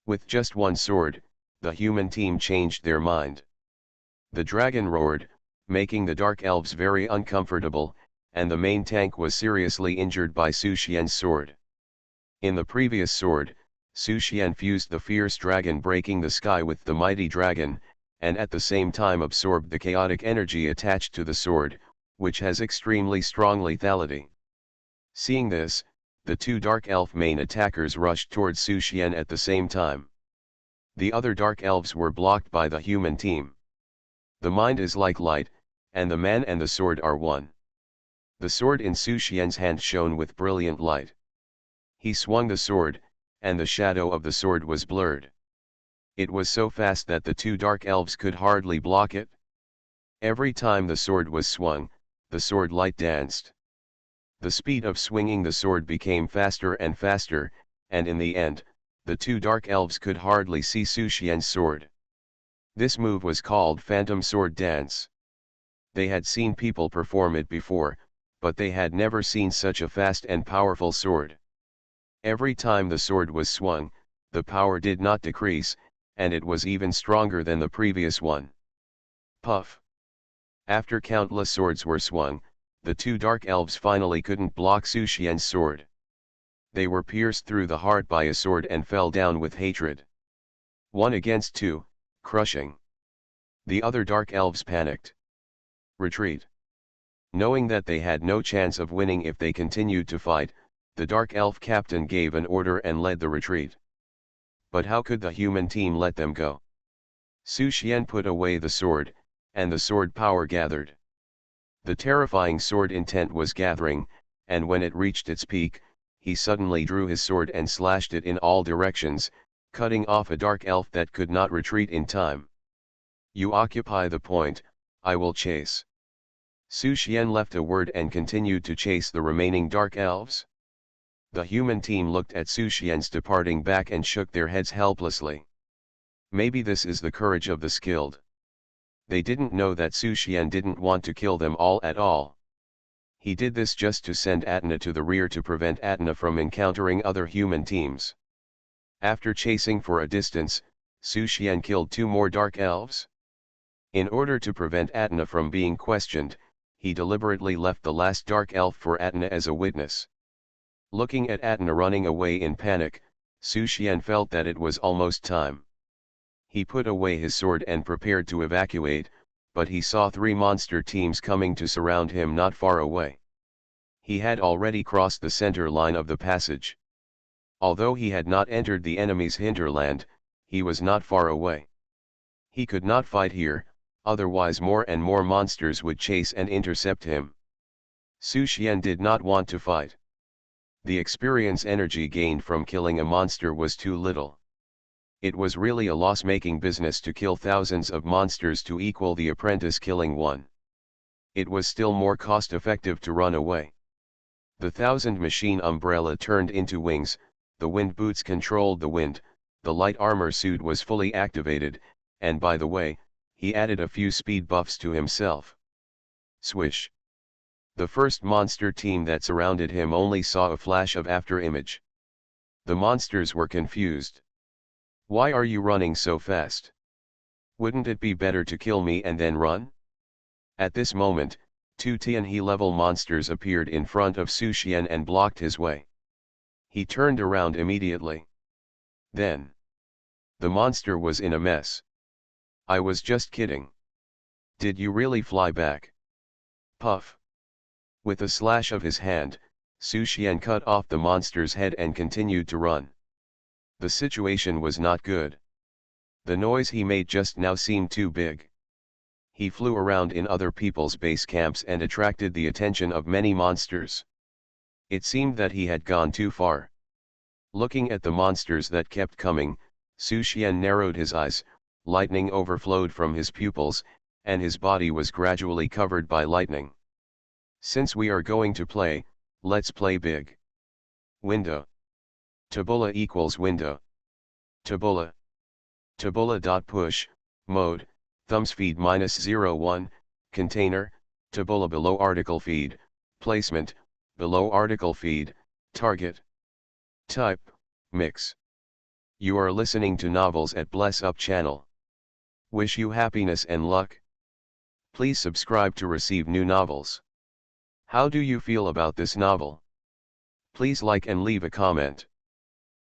With just 1 sword, the human team changed their mind. The dragon roared, making the dark elves very uncomfortable, and the main tank was seriously injured by Su Xian's sword. In the previous sword, Su Xian fused the fierce dragon breaking the sky with the mighty dragon, and at the same time absorbed the chaotic energy attached to the sword, which has extremely strong lethality. Seeing this, the 2 dark elf main attackers rushed towards Su Xian at the same time. The other dark elves were blocked by the human team. The mind is like light, and the man and the sword are one. The sword in Su Xian's hand shone with brilliant light. He swung the sword, and the shadow of the sword was blurred. It was so fast that the 2 dark elves could hardly block it. Every time the sword was swung, the sword light danced. The speed of swinging the sword became faster and faster, and in the end, the 2 dark elves could hardly see Su Xian's sword. This move was called Phantom Sword Dance. They had seen people perform it before, but they had never seen such a fast and powerful sword. Every time the sword was swung, the power did not decrease, and it was even stronger than the previous one. Puff! After countless swords were swung, the 2 dark elves finally couldn't block Su Xian's sword. They were pierced through the heart by a sword and fell down with hatred. 1 against 2, crushing. The other dark elves panicked. Retreat. Knowing that they had no chance of winning if they continued to fight, the dark elf captain gave an order and led the retreat. But how could the human team let them go? Su Xian put away the sword, and the sword power gathered. The terrifying sword intent was gathering, and when it reached its peak, he suddenly drew his sword and slashed it in all directions, cutting off a dark elf that could not retreat in time. "You occupy the point, I will chase." Su Xian left a word and continued to chase the remaining dark elves. The human team looked at Su Xian's departing back and shook their heads helplessly. Maybe this is the courage of the skilled. They didn't know that Su Xian didn't want to kill them all at all. He did this just to send Atna to the rear to prevent Atna from encountering other human teams. After chasing for a distance, Su Xian killed 2 more dark elves. In order to prevent Atna from being questioned, he deliberately left the last dark elf for Atna as a witness. Looking at Atna running away in panic, Su Xian felt that it was almost time. He put away his sword and prepared to evacuate, but he saw 3 monster teams coming to surround him not far away. He had already crossed the center line of the passage. Although he had not entered the enemy's hinterland, he was not far away. He could not fight here, otherwise more and more monsters would chase and intercept him. Su Xian did not want to fight. The experience energy gained from killing a monster was too little. It was really a loss-making business to kill thousands of monsters to equal the apprentice killing 1. It was still more cost-effective to run away. The 1000 machine umbrella turned into wings, the wind boots controlled the wind, the light armor suit was fully activated, and by the way, he added a few speed buffs to himself. Swish! The first monster team that surrounded him only saw a flash of after image. The monsters were confused. Why are you running so fast? Wouldn't it be better to kill me and then run? At this moment, two Tianhe-level monsters appeared in front of Su Xian and blocked his way. He turned around immediately. Then, the monster was in a mess. I was just kidding. Did you really fly back? Puff. With a slash of his hand, Su Xian cut off the monster's head and continued to run. The situation was not good. The noise he made just now seemed too big. He flew around in other people's base camps and attracted the attention of many monsters. It seemed that he had gone too far. Looking at the monsters that kept coming, Su Xian narrowed his eyes, lightning overflowed from his pupils, and his body was gradually covered by lightning. Since we are going to play, let's play big. Window. Tabula equals window. Tabula. Tabula.push, mode, thumbs feed -01, container, tabula below article feed, placement, below article feed, target. Type, mix. You are listening to novels at Bless Up channel. Wish you happiness and luck. Please subscribe to receive new novels. How do you feel about this novel? Please like and leave a comment.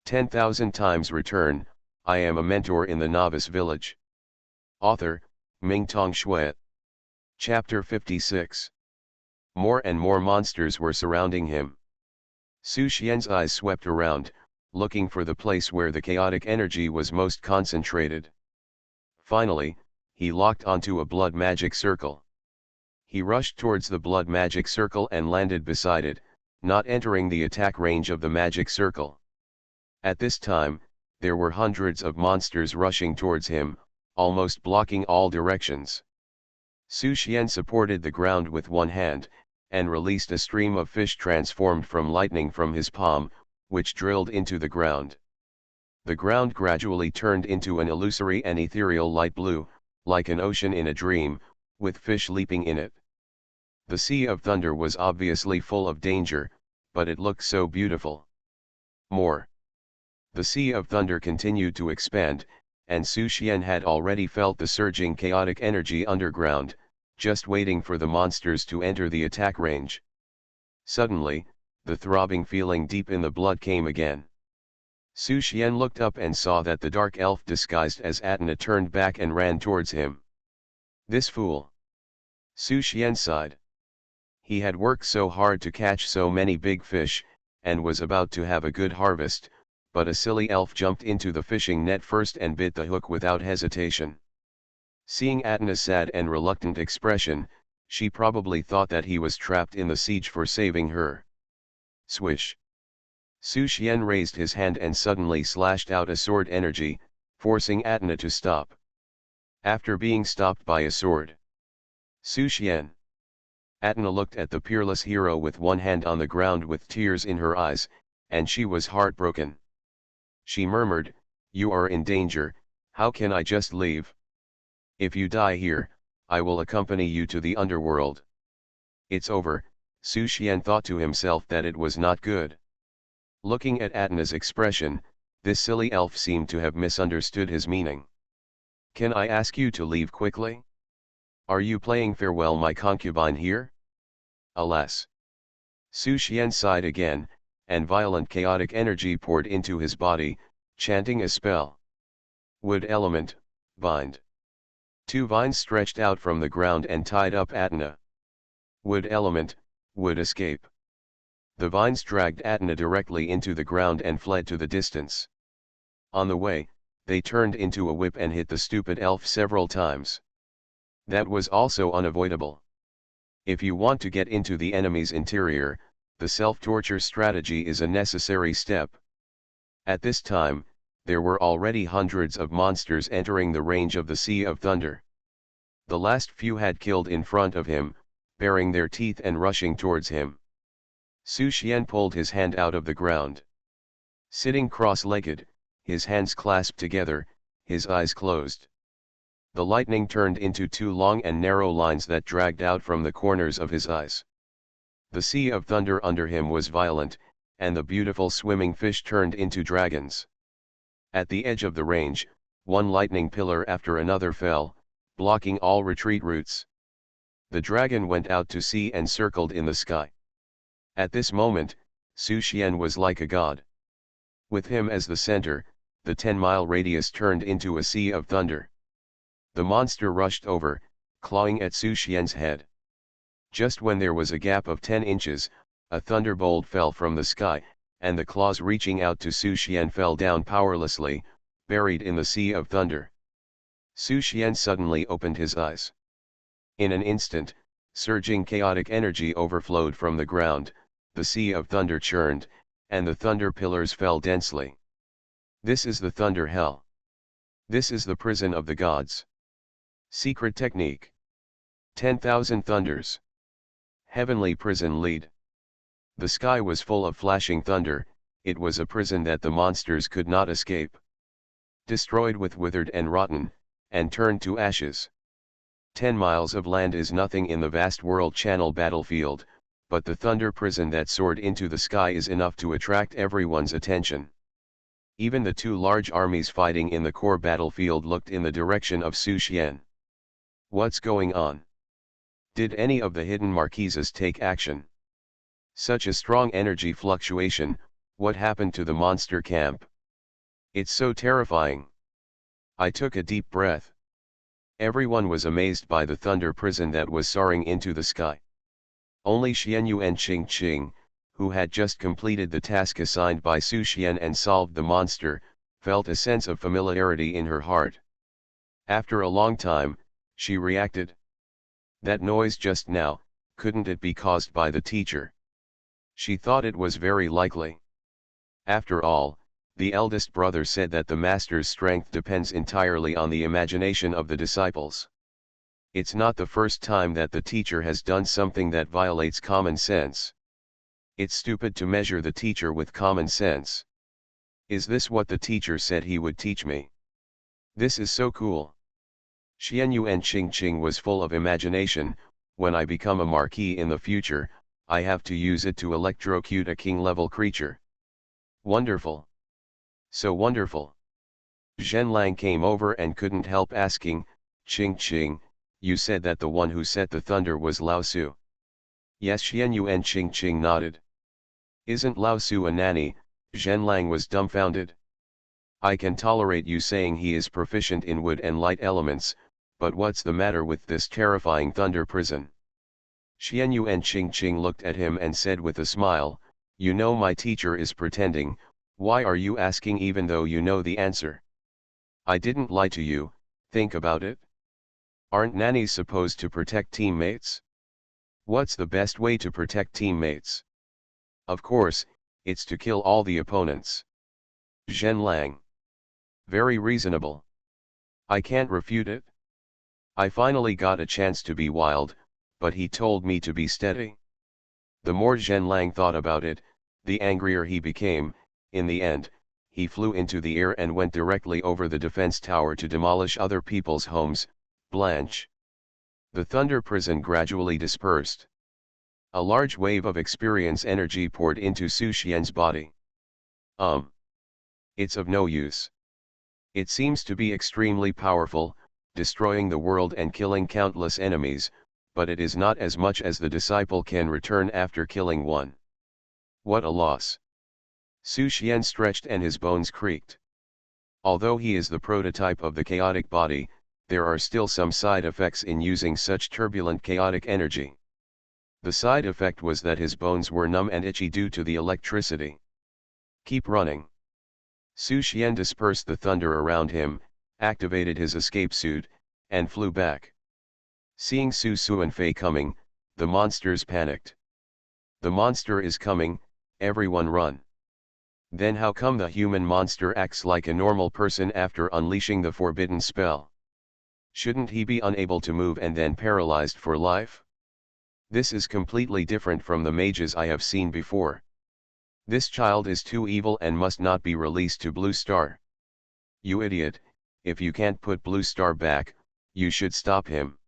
10,000 times return, I am a mentor in the Novice Village. Author, Mingtong Shuet. Chapter 56. More and more monsters were surrounding him. Su Xian's eyes swept around, looking for the place where the chaotic energy was most concentrated. Finally, he locked onto a blood magic circle. He rushed towards the blood magic circle and landed beside it, not entering the attack range of the magic circle. At this time, there were hundreds of monsters rushing towards him, almost blocking all directions. Su Xian supported the ground with one hand, and released a stream of fish transformed from lightning from his palm, which drilled into the ground. The ground gradually turned into an illusory and ethereal light blue, like an ocean in a dream, with fish leaping in it. The Sea of Thunder was obviously full of danger, but it looked so beautiful. More. The Sea of Thunder continued to expand, and Su Xian had already felt the surging chaotic energy underground, just waiting for the monsters to enter the attack range. Suddenly, the throbbing feeling deep in the blood came again. Su Xian looked up and saw that the dark elf disguised as Atna turned back and ran towards him. This fool! Su Xian sighed. He had worked so hard to catch so many big fish, and was about to have a good harvest, but a silly elf jumped into the fishing net first and bit the hook without hesitation. Seeing Atna's sad and reluctant expression, she probably thought that he was trapped in the siege for saving her. Swish! Su Xian raised his hand and suddenly slashed out a sword energy, forcing Atna to stop. After being stopped by a sword. Su Xian. Atna looked at the peerless hero with one hand on the ground with tears in her eyes, and she was heartbroken. She murmured, "You are in danger, how can I just leave? If you die here, I will accompany you to the underworld." It's over, Su Xian thought to himself that it was not good. Looking at Atna's expression, this silly elf seemed to have misunderstood his meaning. "Can I ask you to leave quickly? Are you playing farewell my concubine here?" Alas! Su Xian sighed again, and violent chaotic energy poured into his body, chanting a spell. Wood element, bind. Two vines stretched out from the ground and tied up Atna. Wood element, wood escape. The vines dragged Atna directly into the ground and fled to the distance. On the way, they turned into a whip and hit the stupid elf several times. That was also unavoidable. If you want to get into the enemy's interior, the self-torture strategy is a necessary step. At this time, there were already hundreds of monsters entering the range of the Sea of Thunder. The last few had killed in front of him, baring their teeth and rushing towards him. Su Xian pulled his hand out of the ground. Sitting cross-legged, his hands clasped together, his eyes closed. The lightning turned into two long and narrow lines that dragged out from the corners of his eyes. The sea of thunder under him was violent, and the beautiful swimming fish turned into dragons. At the edge of the range, one lightning pillar after another fell, blocking all retreat routes. The dragon went out to sea and circled in the sky. At this moment, Su Xian was like a god. With him as the center, the 10-mile radius turned into a sea of thunder. The monster rushed over, clawing at Su Xian's head. Just when there was a gap of 10 inches, a thunderbolt fell from the sky, and the claws reaching out to Su Xian fell down powerlessly, buried in the sea of thunder. Su Xian suddenly opened his eyes. In an instant, surging chaotic energy overflowed from the ground, the sea of thunder churned, and the thunder pillars fell densely. This is the thunder hell. This is the prison of the gods. Secret technique. 10,000 thunders. Heavenly prison lead. The sky was full of flashing thunder, it was a prison that the monsters could not escape. Destroyed with withered and rotten, and turned to ashes. 10 miles of land is nothing in the vast world channel battlefield, but the thunder prison that soared into the sky is enough to attract everyone's attention. Even the two large armies fighting in the core battlefield looked in the direction of Su Xian. What's going on? Did any of the hidden marquises take action? Such a strong energy fluctuation, what happened to the monster camp? It's so terrifying. I took a deep breath. Everyone was amazed by the thunder prison that was soaring into the sky. Only Xianyu and Qing, who had just completed the task assigned by Su Xian and solved the monster, felt a sense of familiarity in her heart. After a long time, she reacted. That noise just now, couldn't it be caused by the teacher? She thought it was very likely. After all, the eldest brother said that the master's strength depends entirely on the imagination of the disciples. It's not the first time that the teacher has done something that violates common sense. It's stupid to measure the teacher with common sense. Is this what the teacher said he would teach me? This is so cool. Xianyu and Qing was full of imagination. When I become a marquis in the future, I have to use it to electrocute a king-level creature. Wonderful. So wonderful. Zhenlang came over and couldn't help asking, Qing, you said that the one who set the thunder was Lao Su. Yes, Xianyu and Qing nodded. Isn't Lao Su a nanny? Zhenlang was dumbfounded. I can tolerate you saying he is proficient in wood and light elements, but what's the matter with this terrifying thunder prison? Xianyu and Qing looked at him and said with a smile, you know my teacher is pretending, why are you asking even though you know the answer? I didn't lie to you, think about it. Aren't nannies supposed to protect teammates? What's the best way to protect teammates? Of course, it's to kill all the opponents. Zhenlang. Very reasonable. I can't refute it. I finally got a chance to be wild, but he told me to be steady. The more Zhenlang thought about it, the angrier he became. In the end, he flew into the air and went directly over the defense tower to demolish other people's homes. Blanche. The thunder prison gradually dispersed. A large wave of experience energy poured into Su Xian's body. It's of no use. It seems to be extremely powerful, destroying the world and killing countless enemies, but it is not as much as the disciple can return after killing one. What a loss. Su Xian stretched and his bones creaked. Although he is the prototype of the chaotic body, there are still some side effects in using such turbulent chaotic energy. The side effect was that his bones were numb and itchy due to the electricity. Keep running. Su Xian dispersed the thunder around him, activated his escape suit, and flew back. Seeing Su Suanfei coming, the monsters panicked. The monster is coming, everyone run. Then how come the human monster acts like a normal person after unleashing the forbidden spell? Shouldn't he be unable to move and then paralyzed for life? This is completely different from the mages I have seen before. This child is too evil and must not be released to Blue Star. You idiot, if you can't put Blue Star back, you should stop him.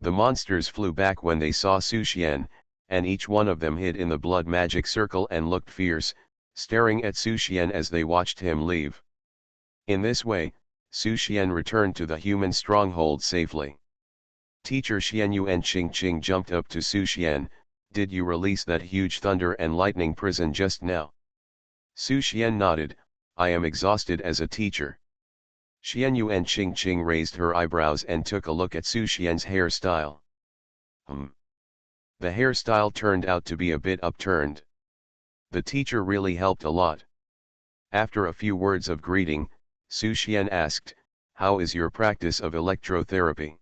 The monsters flew back when they saw Su Xian, and each one of them hid in the blood magic circle and looked fierce, staring at Su Xian as they watched him leave. In this way, Su Xian returned to the human stronghold safely. Teacher Xianyu and Qing Qing jumped up to Su Xian. Did you release that huge thunder and lightning prison just now? Su Xian nodded. I am exhausted as a teacher. Xianyu and Qing Qing raised her eyebrows and took a look at Su Xian's hairstyle. The hairstyle turned out to be a bit upturned. The teacher really helped a lot. After a few words of greeting, Su Xian asked, how is your practice of electrotherapy?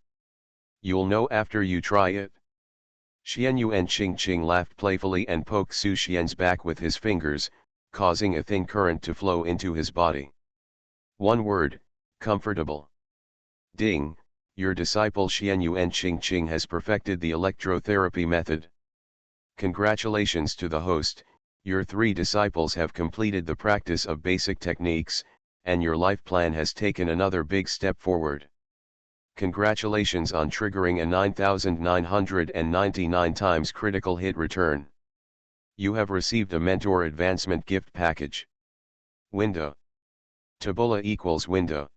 You'll know after you try it. Xianyu and Qing Qing laughed playfully and poked Su Xian's back with his fingers, causing a thin current to flow into his body. One word, comfortable. Ding, your disciple Xianyu and Qing Qing has perfected the electrotherapy method. Congratulations to the host, your 3 disciples have completed the practice of basic techniques, and your life plan has taken another big step forward. Congratulations on triggering a 9,999 times critical hit return. You have received a mentor advancement gift package. Window. Tabula equals window.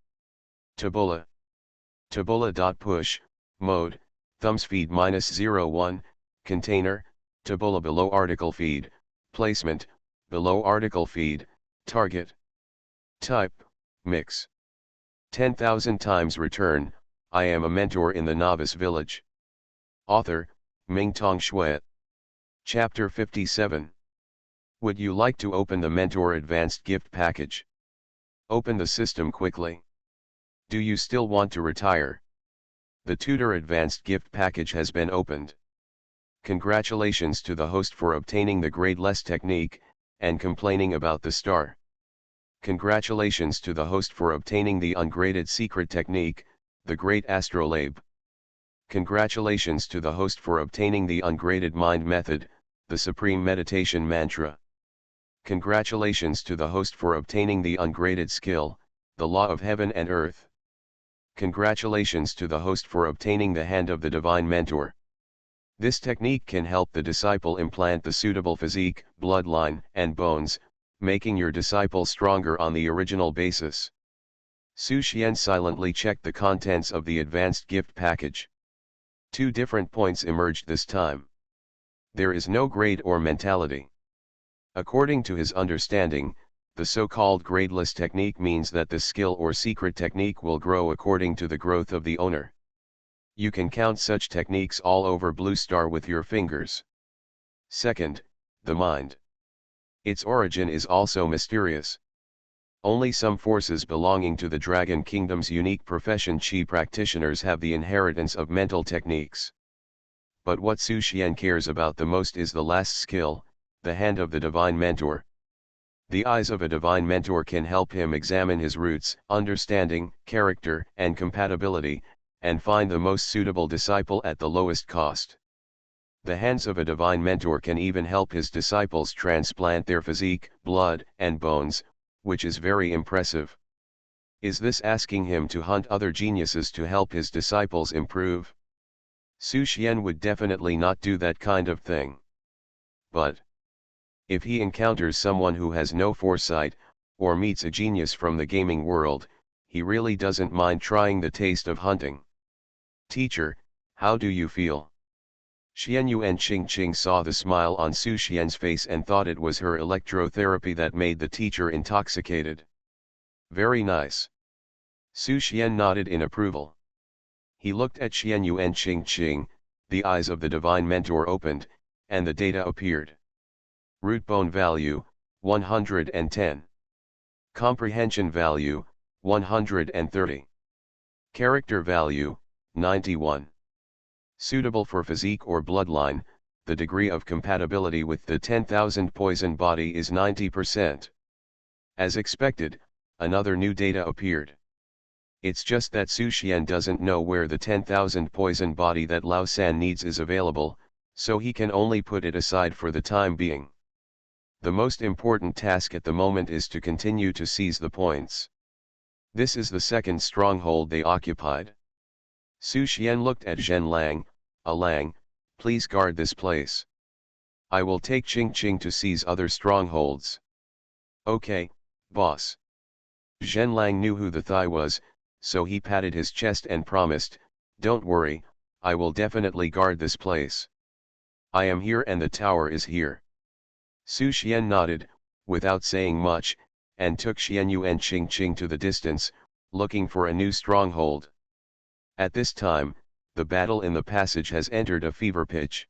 Tabula. Tabula.push, mode, thumbs feed -01, container, tabula below article feed, placement, below article feed, target. Type, mix. 10,000 times return, I am a mentor in the Novice Village. Author, Mingtong Shui. Chapter 57. Would you like to open the Mentor Advanced Gift Package? Open the system quickly. Do you still want to retire? The Tutor Advanced Gift Package has been opened. Congratulations to the host for obtaining the grade less technique, and complaining about the star. Congratulations to the host for obtaining the ungraded secret technique, the Great Astrolabe. Congratulations to the host for obtaining the ungraded mind method, the Supreme Meditation Mantra. Congratulations to the host for obtaining the ungraded skill, the Law of Heaven and Earth. Congratulations to the host for obtaining the Hand of the Divine Mentor. This technique can help the disciple implant the suitable physique, bloodline, and bones, making your disciple stronger on the original basis. Su Xian silently checked the contents of the advanced gift package. 2 different points emerged this time. There is no grade or mentality. According to his understanding, the so-called gradeless technique means that the skill or secret technique will grow according to the growth of the owner. You can count such techniques all over Blue Star with your fingers. Second, the mind. Its origin is also mysterious. Only some forces belonging to the Dragon Kingdom's unique profession Qi practitioners have the inheritance of mental techniques. But what Su Xian cares about the most is the last skill, the Hand of the Divine Mentor. The eyes of a divine mentor can help him examine his roots, understanding, character, and compatibility, and find the most suitable disciple at the lowest cost. The hands of a divine mentor can even help his disciples transplant their physique, blood, and bones, which is very impressive. Is this asking him to hunt other geniuses to help his disciples improve? Su Xian would definitely not do that kind of thing. But if he encounters someone who has no foresight, or meets a genius from the gaming world, he really doesn't mind trying the taste of hunting. Teacher, how do you feel? Xianyu and Qing Qing saw the smile on Su Xian's face and thought it was her electrotherapy that made the teacher intoxicated. Very nice. Su Xian nodded in approval. He looked at Xianyu and Qing Qing, the eyes of the divine mentor opened, and the data appeared. Root bone value, 110. Comprehension value, 130. Character value, 91. Suitable for physique or bloodline, the degree of compatibility with the 10,000 poison body is 90%. As expected, another new data appeared. It's just that Su Xian doesn't know where the 10,000 poison body that Lao San needs is available, so he can only put it aside for the time being. The most important task at the moment is to continue to seize the points. This is the second stronghold they occupied. Su Xian looked at Zhen Lang, Lang, please guard this place. I will take Ching Ching to seize other strongholds. Okay, boss. Zhenlang knew who the Thai was, so he patted his chest and promised, don't worry, I will definitely guard this place. I am here and the tower is here. Su Xian nodded, without saying much, and took Xianyu and Ching Ching to the distance, looking for a new stronghold. At this time, the battle in the passage has entered a fever pitch.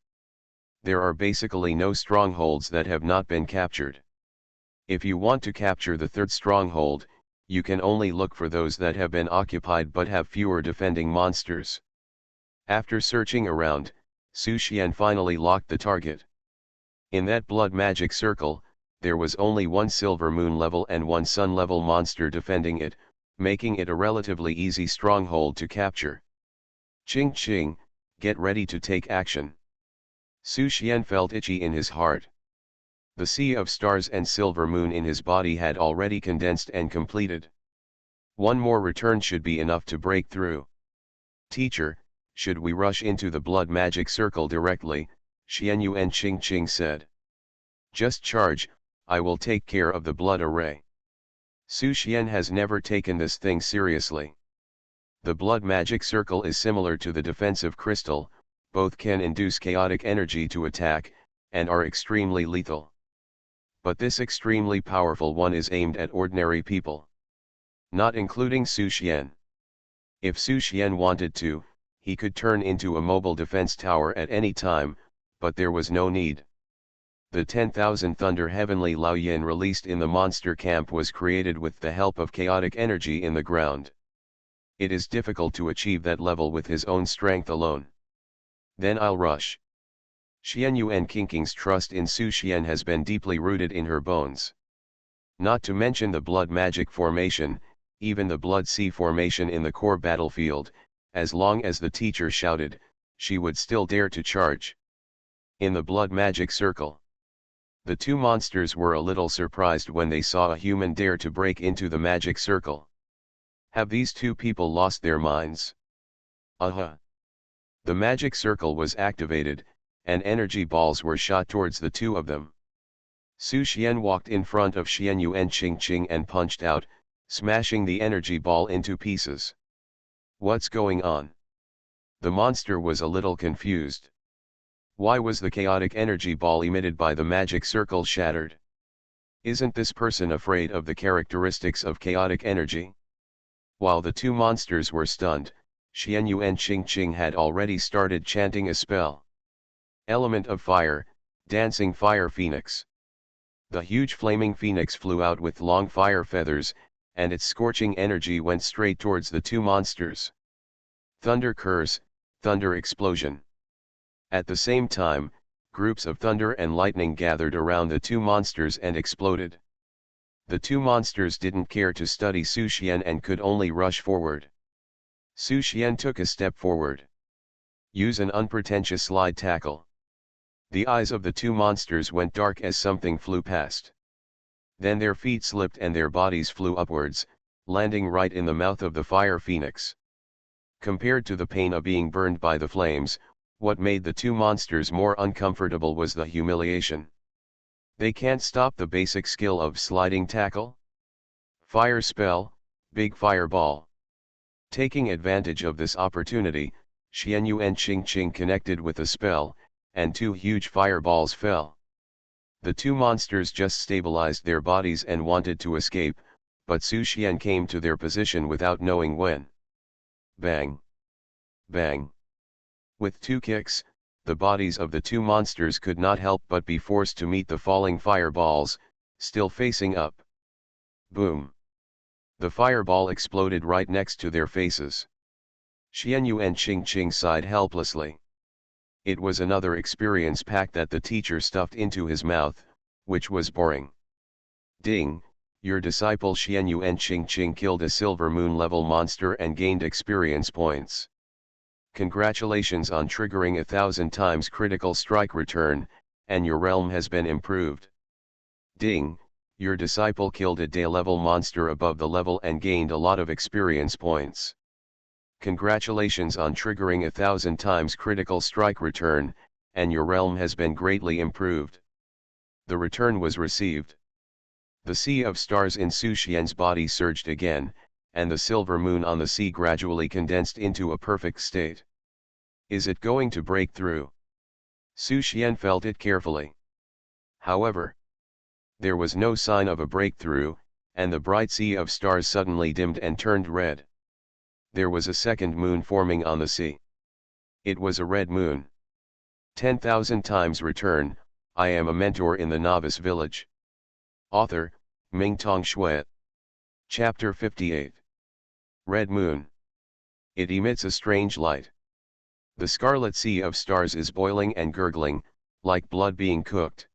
There are basically no strongholds that have not been captured. If you want to capture the third stronghold, you can only look for those that have been occupied but have fewer defending monsters. After searching around, Su Xian finally locked the target. In that blood magic circle, there was only one silver moon level and one sun level monster defending it, making it a relatively easy stronghold to capture. Ching Ching, get ready to take action. Su Xian felt itchy in his heart. The sea of stars and silver moon in his body had already condensed and completed. One more return should be enough to break through. Teacher, should we rush into the blood magic circle directly? Xianyu and Ching Ching said. Just charge, I will take care of the blood array. Su Xian has never taken this thing seriously. The blood magic circle is similar to the defensive crystal, both can induce chaotic energy to attack, and are extremely lethal. But this extremely powerful one is aimed at ordinary people. Not including Su Xian. If Su Xian wanted to, he could turn into a mobile defense tower at any time, but there was no need. The 10,000 Thunder Heavenly Lao Yin released in the monster camp was created with the help of chaotic energy in the ground. It is difficult to achieve that level with his own strength alone. Then I'll rush. Xianyu and Qingqing's trust in Su Xian has been deeply rooted in her bones. Not to mention the blood magic formation, even the blood sea formation in the core battlefield, as long as the teacher shouted, she would still dare to charge. In the blood magic circle, the two monsters were a little surprised when they saw a human dare to break into the magic circle. Have these two people lost their minds? The magic circle was activated, and energy balls were shot towards the two of them. Su Xian walked in front of Xianyu and Ching Ching and punched out, smashing the energy ball into pieces. What's going on? The monster was a little confused. Why was the chaotic energy ball emitted by the magic circle shattered? Isn't this person afraid of the characteristics of chaotic energy? While the two monsters were stunned, Xianyu and Ching Ching had already started chanting a spell. Element of fire, dancing fire phoenix. The huge flaming phoenix flew out with long fire feathers, and its scorching energy went straight towards the two monsters. Thunder curse, thunder explosion. At the same time, groups of thunder and lightning gathered around the two monsters and exploded. The two monsters didn't care to study Su Xian and could only rush forward. Su Xian took a step forward. Use an unpretentious slide tackle. The eyes of the two monsters went dark as something flew past. Then their feet slipped and their bodies flew upwards, landing right in the mouth of the fire phoenix. Compared to the pain of being burned by the flames, what made the two monsters more uncomfortable was the humiliation. They can't stop the basic skill of sliding tackle? Fire spell, big fireball. Taking advantage of this opportunity, Xianyu and Ching Ching connected with a spell, and two huge fireballs fell. The two monsters just stabilized their bodies and wanted to escape, but Su Xian came to their position without knowing when. Bang! Bang! With two kicks, the bodies of the two monsters could not help but be forced to meet the falling fireballs, still facing up. Boom! The fireball exploded right next to their faces. Xianyu and Ching Ching sighed helplessly. It was another experience pack that the teacher stuffed into his mouth, which was boring. Ding, your disciple Xianyu and Ching Ching killed a silver moon level monster and gained experience points. Congratulations on triggering 1,000 times critical strike return, and your realm has been improved. Ding, your disciple killed a day level monster above the level and gained a lot of experience points. Congratulations on triggering 1,000 times critical strike return, and your realm has been greatly improved. The return was received. The sea of stars in Su Xian's body surged again, and the silver moon on the sea gradually condensed into a perfect state. Is it going to break through? Su Xian felt it carefully. However, there was no sign of a breakthrough, and the bright sea of stars suddenly dimmed and turned red. There was a second moon forming on the sea. It was a red moon. 10,000 times return. I am a mentor in the Novice Village. Author, Mingtong Shui. Chapter 58. Red Moon. It emits a strange light. The scarlet sea of stars is boiling and gurgling, like blood being cooked.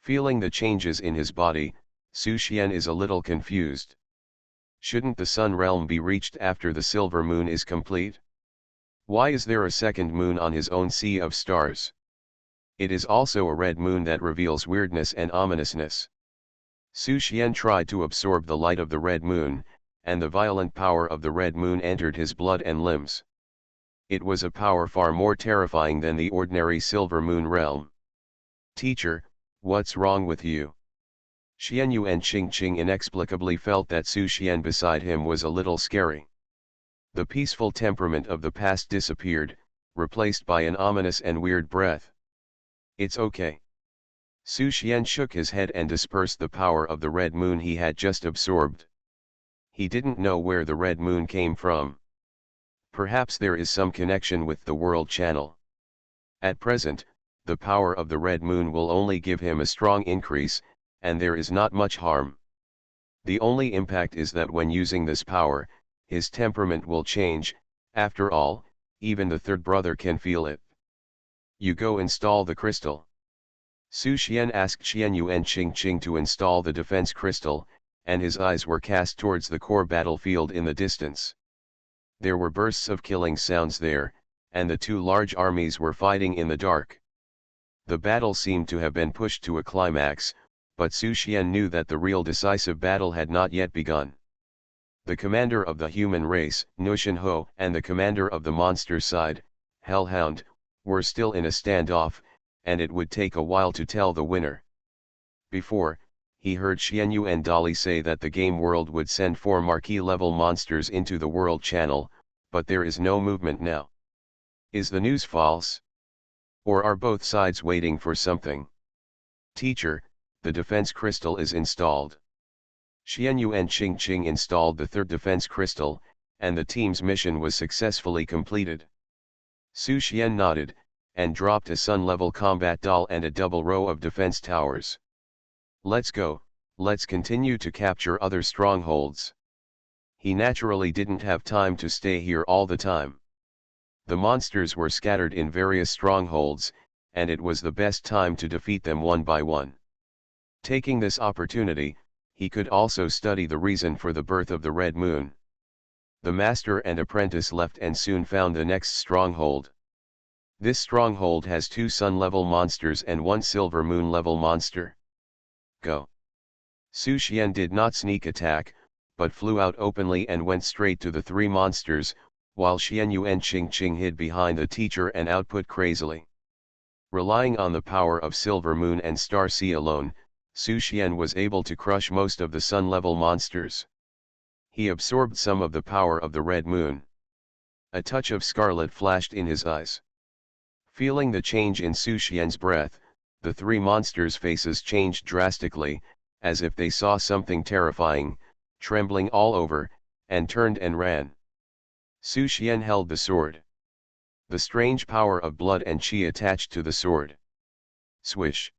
Feeling the changes in his body, Su Xian is a little confused. Shouldn't the sun realm be reached after the silver moon is complete? Why is there a second moon on his own sea of stars? It is also a red moon that reveals weirdness and ominousness. Su Xian tried to absorb the light of the red moon, and the violent power of the red moon entered his blood and limbs. It was a power far more terrifying than the ordinary silver moon realm. Teacher, what's wrong with you? Xianyu and Qingqing inexplicably felt that Su Xian beside him was a little scary. The peaceful temperament of the past disappeared, replaced by an ominous and weird breath. It's okay. Su Xian shook his head and dispersed the power of the red moon he had just absorbed. He didn't know where the red moon came from. Perhaps there is some connection with the world channel. At present, the power of the red moon will only give him a strong increase, and there is not much harm. The only impact is that when using this power, his temperament will change. After all, even the third brother can feel it. You go install the crystal. Su Xian asked Xianyu and Qingqing to install the defense crystal, and his eyes were cast towards the core battlefield in the distance. There were bursts of killing sounds there, and the two large armies were fighting in the dark. The battle seemed to have been pushed to a climax, but Su Xian knew that the real decisive battle had not yet begun. The commander of the human race, Nushin Ho, and the commander of the monster side, Hellhound, were still in a standoff, and it would take a while to tell the winner. Before, he heard Xianyu and Dolly say that the game world would send 4 marquee-level monsters into the world channel, but there is no movement now. Is the news false? Or are both sides waiting for something? Teacher, the defense crystal is installed. Xianyu and Qingqing installed the third defense crystal, and the team's mission was successfully completed. Su Xian nodded, and dropped a sun-level combat doll and a double row of defense towers. Let's go, let's continue to capture other strongholds. He naturally didn't have time to stay here all the time. The monsters were scattered in various strongholds, and it was the best time to defeat them one by one. Taking this opportunity, he could also study the reason for the birth of the red moon. The master and apprentice left and soon found the next stronghold. This stronghold has 2 sun-level monsters and 1 silver moon-level monster. Go. Su Xian did not sneak attack, but flew out openly and went straight to the 3 monsters, while Xianyu and Qingqing hid behind the teacher and output crazily. Relying on the power of Silver Moon and Star Sea alone, Su Xian was able to crush most of the sun-level monsters. He absorbed some of the power of the red moon. A touch of scarlet flashed in his eyes. Feeling the change in Su Xian's breath, the 3 monsters' faces changed drastically, as if they saw something terrifying, trembling all over, and turned and ran. Su Xian held the sword. The strange power of blood and qi attached to the sword. Swish!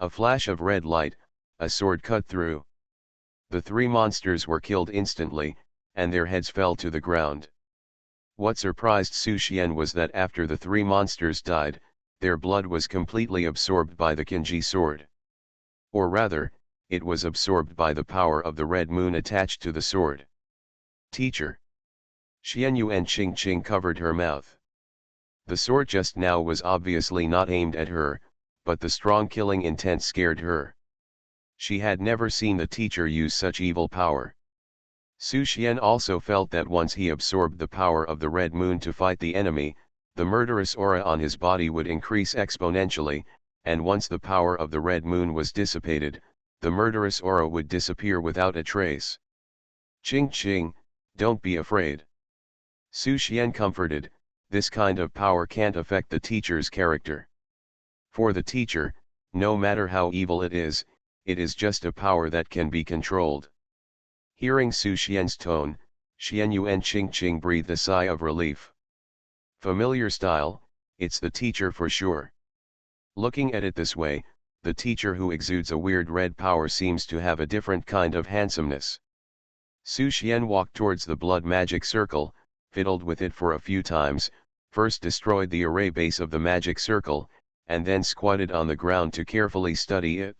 A flash of red light, a sword cut through. The 3 monsters were killed instantly, and their heads fell to the ground. What surprised Su Xian was that after the 3 monsters died, their blood was completely absorbed by the Qinji sword. Or rather, it was absorbed by the power of the red moon attached to the sword. Teacher! Xianyu and Qingqing covered her mouth. The sword just now was obviously not aimed at her, but the strong killing intent scared her. She had never seen the teacher use such evil power. Su Xian also felt that once he absorbed the power of the red moon to fight the enemy, the murderous aura on his body would increase exponentially, and once the power of the red moon was dissipated, the murderous aura would disappear without a trace. Ching Ching, don't be afraid. Su Xian comforted, this kind of power can't affect the teacher's character. For the teacher, no matter how evil it is just a power that can be controlled. Hearing Su Xian's tone, Xian Yu and Ching Ching breathed a sigh of relief. Familiar style, it's the teacher for sure. Looking at it this way, the teacher who exudes a weird red power seems to have a different kind of handsomeness. Su Xian walked towards the blood magic circle, fiddled with it for a few times, first destroyed the array base of the magic circle, and then squatted on the ground to carefully study it.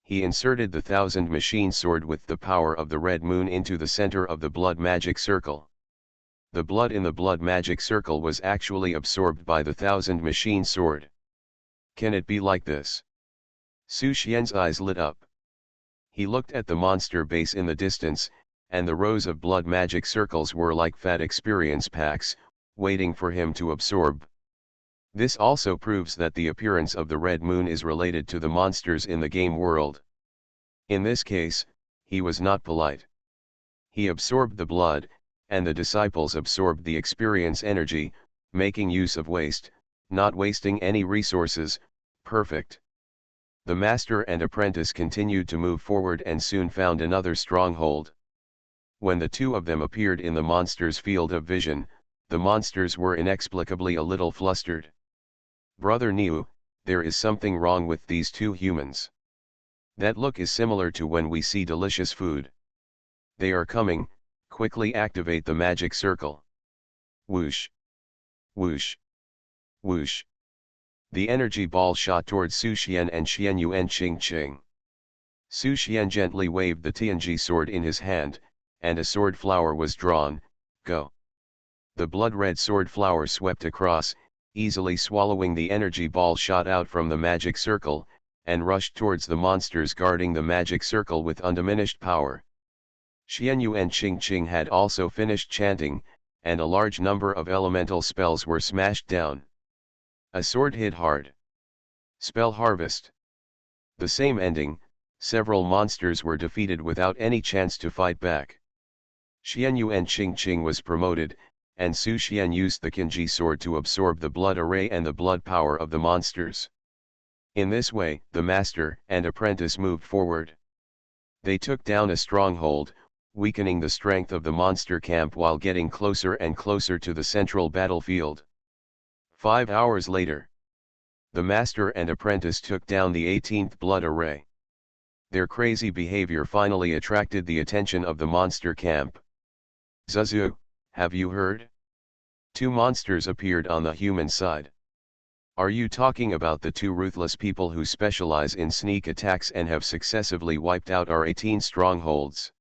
He inserted the 1000 machine sword with the power of the red moon into the center of the blood magic circle. The blood in the blood magic circle was actually absorbed by the 1000 machine sword. Can it be like this? Su Xian's eyes lit up. He looked at the monster base in the distance, and the rows of blood magic circles were like fat experience packs, waiting for him to absorb. This also proves that the appearance of the red moon is related to the monsters in the game world. In this case, he was not polite. He absorbed the blood, and the disciples absorbed the experience energy, making use of waste, not wasting any resources. Perfect. The master and apprentice continued to move forward and soon found another stronghold. When the two of them appeared in the monster's field of vision, the monsters were inexplicably a little flustered. Brother Niu, there is something wrong with these two humans. That look is similar to when we see delicious food. They are coming, quickly activate the magic circle. Whoosh! Whoosh! Whoosh! The energy ball shot towards Su Xian and Xian Yu and Ching Ching. Su Xian gently waved the Tianji sword in his hand, and a sword flower was drawn. Go! The blood-red sword flower swept across, easily swallowing the energy ball shot out from the magic circle, and rushed towards the monsters guarding the magic circle with undiminished power. Xian Yu and Ching Ching had also finished chanting, and a large number of elemental spells were smashed down. A sword hit hard. Spell harvest. The same ending, several monsters were defeated without any chance to fight back. Xian Yu and Ching Ching was promoted, and Su Xian used the Qinji sword to absorb the blood array and the blood power of the monsters. In this way, the master and apprentice moved forward. They took down a stronghold, weakening the strength of the monster camp while getting closer and closer to the central battlefield. 5 hours later, the master and apprentice took down the 18th blood array. Their crazy behavior finally attracted the attention of the monster camp. Zuzu, have you heard? 2 monsters appeared on the human side. Are you talking about the 2 ruthless people who specialize in sneak attacks and have successively wiped out our 18 strongholds?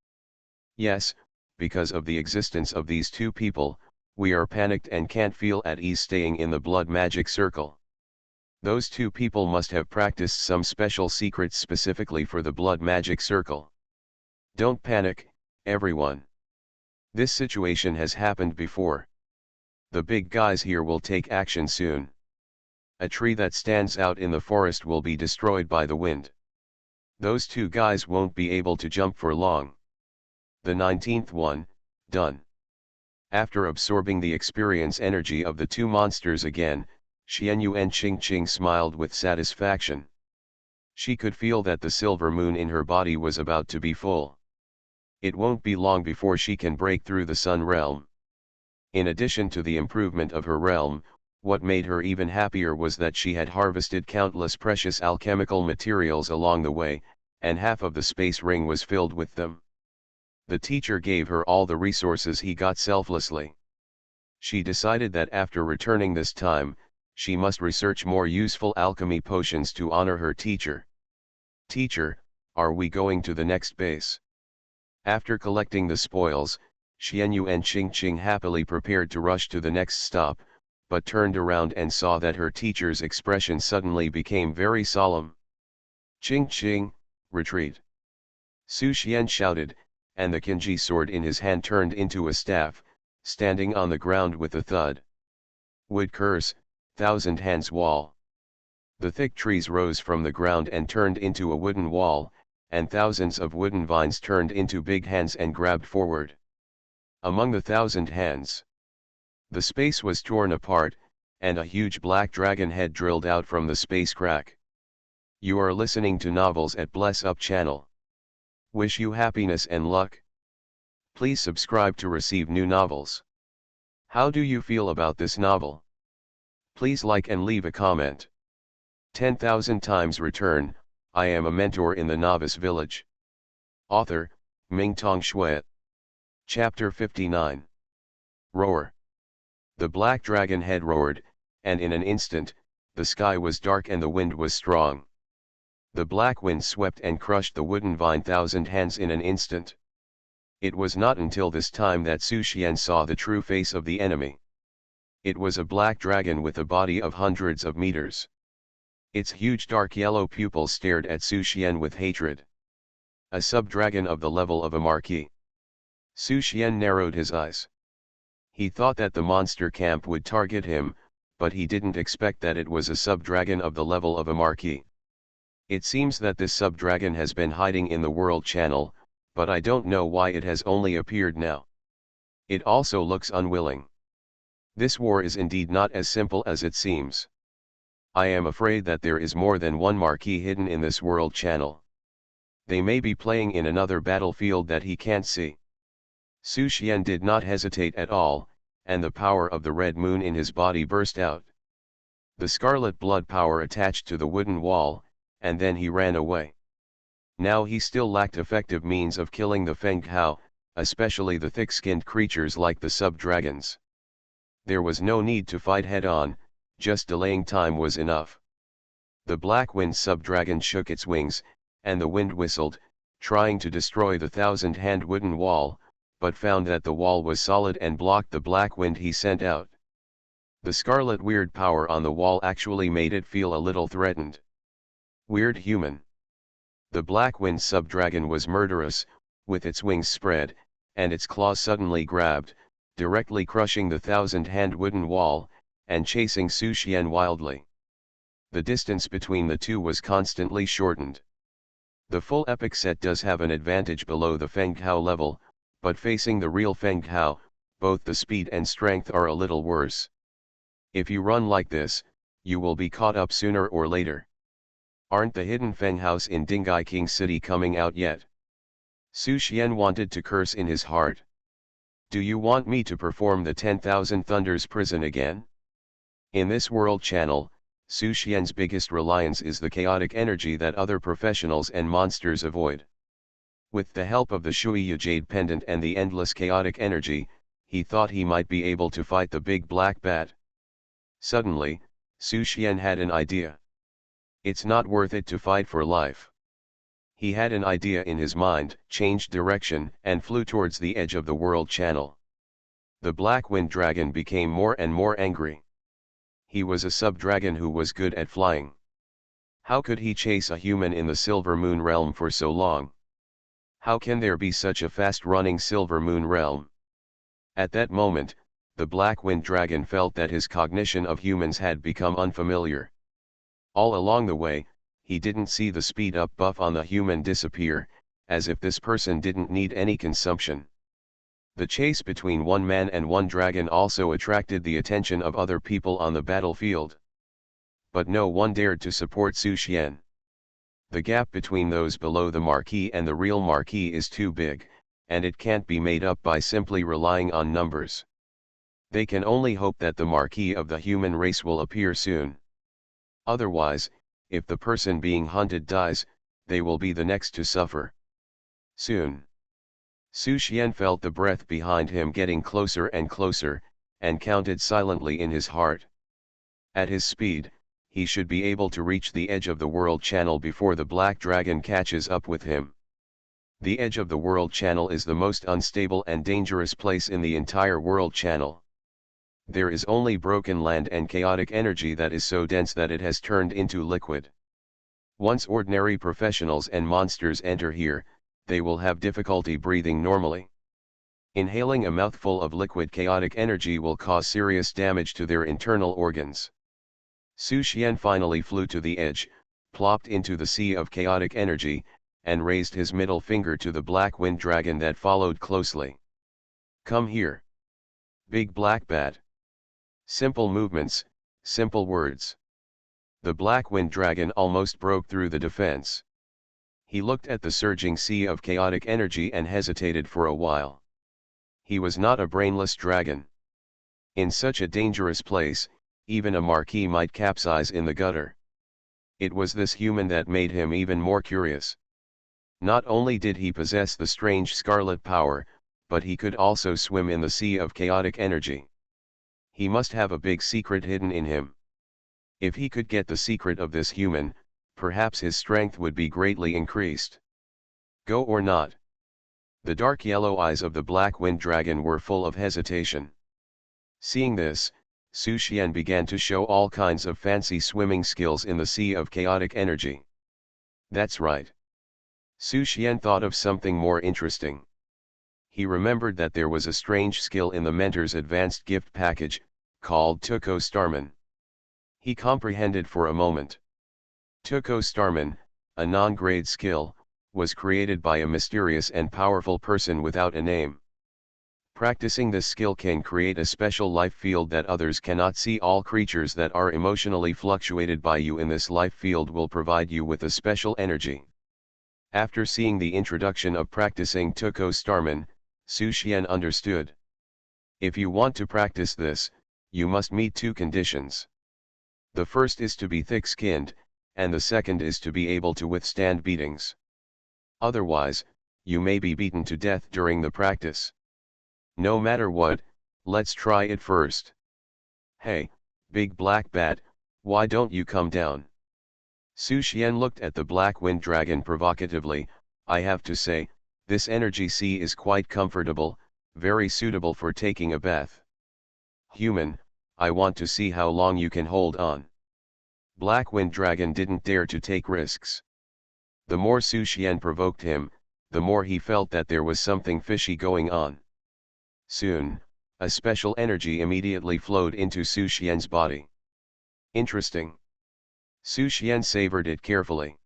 Yes, because of the existence of these 2 people, we are panicked and can't feel at ease staying in the blood magic circle. Those 2 people must have practiced some special secrets specifically for the blood magic circle. Don't panic, everyone. This situation has happened before. The big guys here will take action soon. A tree that stands out in the forest will be destroyed by the wind. Those 2 guys won't be able to jump for long. The 19th one, done. After absorbing the experience energy of the 2 monsters again, Xian Yu and Ching Ching smiled with satisfaction. She could feel that the silver moon in her body was about to be full. It won't be long before she can break through the sun realm. In addition to the improvement of her realm, what made her even happier was that she had harvested countless precious alchemical materials along the way, and half of the space ring was filled with them. The teacher gave her all the resources he got selflessly. She decided that after returning this time, she must research more useful alchemy potions to honor her teacher. Teacher, are we going to the next base? After collecting the spoils, Xian Yu and Ching Ching happily prepared to rush to the next stop, but turned around and saw that her teacher's expression suddenly became very solemn. Ching Ching, retreat! Su Xian shouted, and the Qinji sword in his hand turned into a staff, standing on the ground with a thud. Wood curse, thousand hands wall. The thick trees rose from the ground and turned into a wooden wall, and thousands of wooden vines turned into big hands and grabbed forward. Among the thousand hands, the space was torn apart, and a huge black dragon head drilled out from the space crack. You are listening to Novels at Bless Up channel. Wish you happiness and luck. Please subscribe to receive new novels. How do you feel about this novel? Please like and leave a comment. 10,000 times return, I am a mentor in the Novice Village. Author, Mingtong Shui. Chapter 59. Roar. The black dragon head roared, and in an instant, the sky was dark and the wind was strong. The black wind swept and crushed the wooden vine thousand hands in an instant. It was not until this time that Su Xian saw the true face of the enemy. It was a black dragon with a body of hundreds of meters. Its huge dark yellow pupils stared at Su Xian with hatred. A sub-dragon of the level of a marquis. Su Xian narrowed his eyes. He thought that the monster camp would target him, but he didn't expect that it was a sub-dragon of the level of a marquis. It seems that this sub-dragon has been hiding in the world channel, but I don't know why it has only appeared now. It also looks unwilling. This war is indeed not as simple as it seems. I am afraid that there is more than one marquis hidden in this world channel. They may be playing in another battlefield that he can't see. Su Xian did not hesitate at all, and the power of the red moon in his body burst out. The scarlet blood power attached to the wooden wall, and then he ran away. Now he still lacked effective means of killing the Feng Hao, especially the thick-skinned creatures like the sub-dragons. There was no need to fight head-on, just delaying time was enough. The black wind sub-dragon shook its wings, and the wind whistled, trying to destroy the thousand-hand wooden wall, but found that the wall was solid and blocked the black wind he sent out. The scarlet weird power on the wall actually made it feel a little threatened. Weird human. The black wind sub-dragon was murderous, with its wings spread, and its claws suddenly grabbed, directly crushing the thousand-hand wooden wall, and chasing Su Xian wildly. The distance between the two was constantly shortened. The full epic set does have an advantage below the Feng Hao level, but facing the real Feng Hao, both the speed and strength are a little worse. If you run like this, you will be caught up sooner or later. Aren't the hidden Feng Haos in Dingai King City coming out yet? Su Xian wanted to curse in his heart. Do you want me to perform the 10,000 Thunders prison again? In this world channel, Su Xian's biggest reliance is the chaotic energy that other professionals and monsters avoid. With the help of the Shuiya Jade Pendant and the endless chaotic energy, he thought he might be able to fight the big black bat. Suddenly, Su Xian had an idea. It's not worth it to fight for life. He had an idea in his mind, changed direction, and flew towards the edge of the world channel. The black wind dragon became more and more angry. He was a sub-dragon who was good at flying. How could he chase a human in the Silver Moon realm for so long? How can there be such a fast-running Silver Moon realm? At that moment, the black wind dragon felt that his cognition of humans had become unfamiliar. All along the way, he didn't see the speed up buff on the human disappear, as if this person didn't need any consumption. The chase between one man and one dragon also attracted the attention of other people on the battlefield. But no one dared to support Su Xian. The gap between those below the marquis and the real marquis is too big, and it can't be made up by simply relying on numbers. They can only hope that the marquis of the human race will appear soon. Otherwise, if the person being hunted dies, they will be the next to suffer. Soon. Su Xian felt the breath behind him getting closer and closer, and counted silently in his heart. At his speed, he should be able to reach the edge of the world channel before the black dragon catches up with him. The edge of the world channel is the most unstable and dangerous place in the entire world channel. There is only broken land and chaotic energy that is so dense that it has turned into liquid. Once ordinary professionals and monsters enter here, they will have difficulty breathing normally. Inhaling a mouthful of liquid chaotic energy will cause serious damage to their internal organs. Su Xian finally flew to the edge, plopped into the sea of chaotic energy, and raised his middle finger to the black wind dragon that followed closely. Come here. Big black bat. Simple movements, simple words. The black wind dragon almost broke through the defense. He looked at the surging sea of chaotic energy and hesitated for a while. He was not a brainless dragon. In such a dangerous place, even a marquee might capsize in the gutter. It was this human that made him even more curious. Not only did he possess the strange scarlet power, but he could also swim in the sea of chaotic energy. He must have a big secret hidden in him. If he could get the secret of this human, perhaps his strength would be greatly increased. Go or not? The dark yellow eyes of the black wind dragon were full of hesitation. Seeing this, Su Xian began to show all kinds of fancy swimming skills in the sea of chaotic energy. That's right. Su Xian thought of something more interesting. He remembered that there was a strange skill in the mentor's advanced gift package, called Tuko Starman. He comprehended for a moment. Tuko Starman, a non-grade skill, was created by a mysterious and powerful person without a name. Practicing this skill can create a special life field that others cannot see. All creatures that are emotionally fluctuated by you in this life field will provide you with a special energy. After seeing the introduction of practicing Tuko Starman, Su Xian understood. If you want to practice this, you must meet two conditions. The first is to be thick-skinned, and the second is to be able to withstand beatings. Otherwise, you may be beaten to death during the practice. No matter what, let's try it first. Hey, big black bat, why don't you come down? Su Xian looked at the black wind dragon provocatively. I have to say, this energy sea is quite comfortable, very suitable for taking a bath. Human, I want to see how long you can hold on. Black wind dragon didn't dare to take risks. The more Su Xian provoked him, the more he felt that there was something fishy going on. Soon, a special energy immediately flowed into Su Xian's body. Interesting. Su Xian savored it carefully.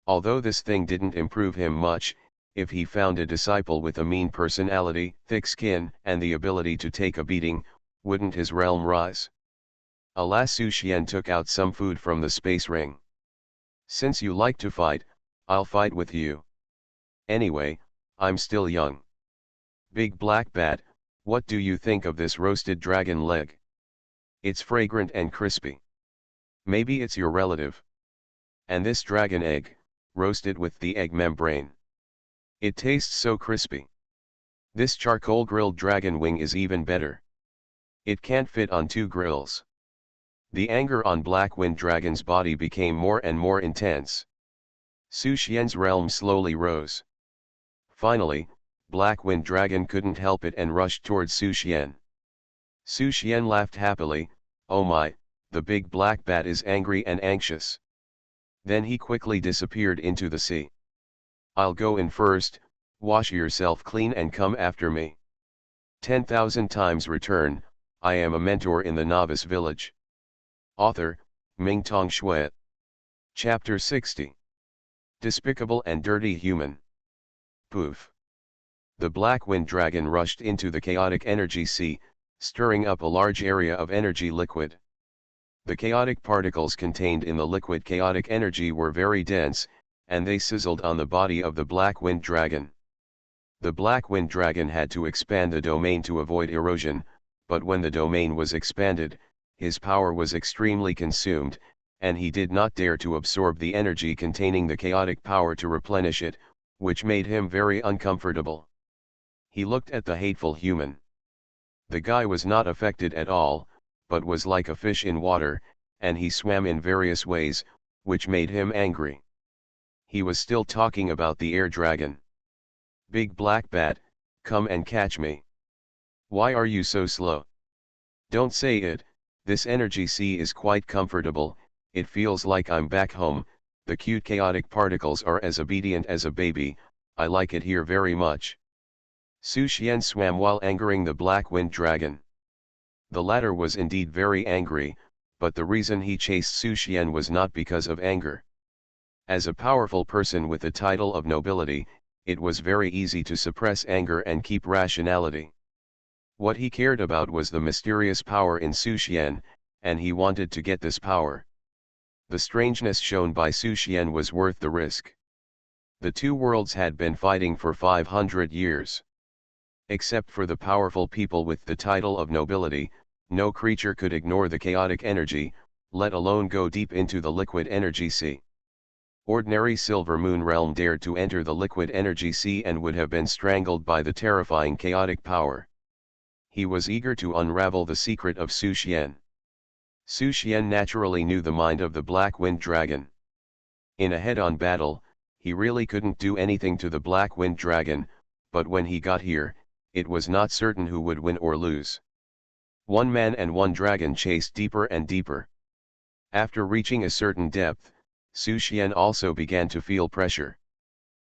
Although this thing didn't improve him much, if he found a disciple with a mean personality, thick skin, and the ability to take a beating, wouldn't his realm rise? Alas, Su Xian took out some food from the space ring. Since you like to fight, I'll fight with you. Anyway, I'm still young. Big black bat, what do you think of this roasted dragon leg? It's fragrant and crispy. Maybe it's your relative. And this dragon egg, roasted with the egg membrane. It tastes so crispy. This charcoal grilled dragon wing is even better. It can't fit on two grills. The anger on Black Wind Dragon's body became more and more intense. Su Xian's realm slowly rose. Finally, Black Wind Dragon couldn't help it and rushed towards Su Xian. Su Xian laughed happily. Oh my, the big black bat is angry and anxious. Then he quickly disappeared into the sea. I'll go in first, wash yourself clean and come after me. 10,000 times return. I am a mentor in the Novice Village. Author, Mingtong Shui. Chapter 60. Despicable and Dirty Human. Poof. The Black Wind Dragon rushed into the chaotic energy sea, stirring up a large area of energy liquid. The chaotic particles contained in the liquid chaotic energy were very dense, and they sizzled on the body of the Black Wind Dragon. The Black Wind Dragon had to expand the domain to avoid erosion, but when the domain was expanded, his power was extremely consumed, and he did not dare to absorb the energy containing the chaotic power to replenish it, which made him very uncomfortable. He looked at the hateful human. The guy was not affected at all, but was like a fish in water, and he swam in various ways, which made him angry. He was still talking about the air dragon. Big black bat, come and catch me. Why are you so slow? Don't say it, this energy sea is quite comfortable, it feels like I'm back home, the cute chaotic particles are as obedient as a baby, I like it here very much. Su Xian swam while angering the Black Wind Dragon. The latter was indeed very angry, but the reason he chased Su Xian was not because of anger. As a powerful person with the title of nobility, it was very easy to suppress anger and keep rationality. What he cared about was the mysterious power in Su Xian, and he wanted to get this power. The strangeness shown by Su Xian was worth the risk. The two worlds had been fighting for 500 years. Except for the powerful people with the title of nobility, no creature could ignore the chaotic energy, let alone go deep into the liquid energy sea. Ordinary Silver Moon realm dared to enter the liquid energy sea and would have been strangled by the terrifying chaotic power. He was eager to unravel the secret of Su Xian. Su Xian naturally knew the mind of the Black Wind Dragon. In a head-on battle, he really couldn't do anything to the Black Wind Dragon, but when he got here, it was not certain who would win or lose. One man and one dragon chased deeper and deeper. After reaching a certain depth, Su Xian also began to feel pressure.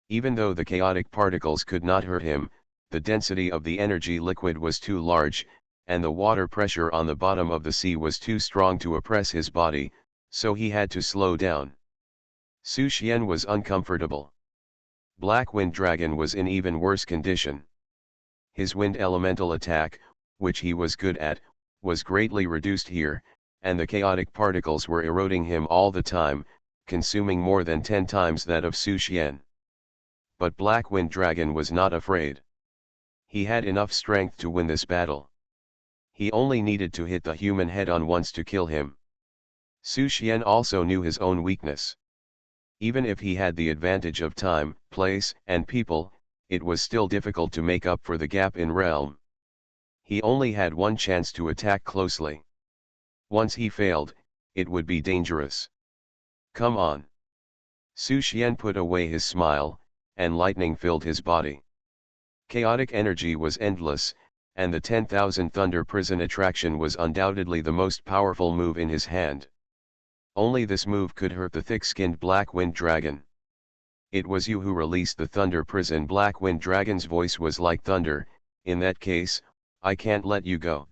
Even though the chaotic particles could not hurt him, the density of the energy liquid was too large, and the water pressure on the bottom of the sea was too strong to oppress his body, so he had to slow down. Su Xian was uncomfortable. Black Wind Dragon was in even worse condition. His wind elemental attack, which he was good at, was greatly reduced here, and the chaotic particles were eroding him all the time, consuming more than 10 times that of Su Xian. But Black Wind Dragon was not afraid. He had enough strength to win this battle. He only needed to hit the human head-on once to kill him. Su Xian also knew his own weakness. Even if he had the advantage of time, place, and people, it was still difficult to make up for the gap in realm. He only had one chance to attack closely. Once he failed, it would be dangerous. Come on. Su Xian put away his smile, and lightning filled his body. Chaotic energy was endless, and the 10,000 Thunder Prison attraction was undoubtedly the most powerful move in his hand. Only this move could hurt the thick-skinned Black Wind Dragon. It was you who released the Thunder Prison. Black Wind Dragon's voice was like thunder. In that case, I can't let you go.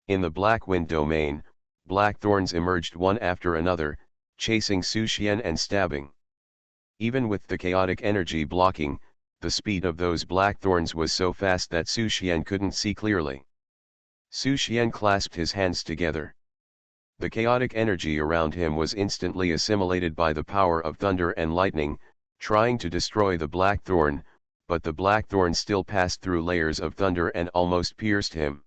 In the Black Wind domain, black thorns emerged one after another, chasing Su Xian and stabbing. Even with the chaotic energy blocking, the speed of those black thorns was so fast that Su Xian couldn't see clearly. Su Xian clasped his hands together. The chaotic energy around him was instantly assimilated by the power of thunder and lightning, trying to destroy the black thorn, but the black thorn still passed through layers of thunder and almost pierced him.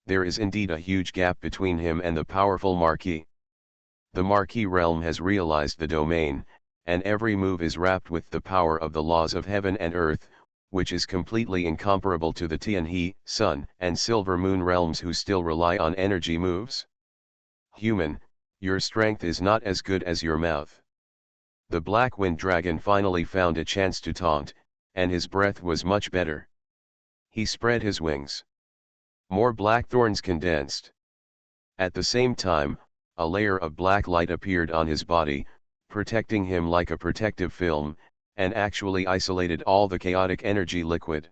There is indeed a huge gap between him and the powerful Marquis. The Marquis realm has realized the domain, and every move is wrapped with the power of the laws of heaven and earth, which is completely incomparable to the Tianhe, Sun, and Silver Moon realms who still rely on energy moves. Human, your strength is not as good as your mouth. The Black Wind Dragon finally found a chance to taunt, and his breath was much better. He spread his wings. More black thorns condensed. At the same time, a layer of black light appeared on his body, protecting him like a protective film, and actually isolated all the chaotic energy liquid.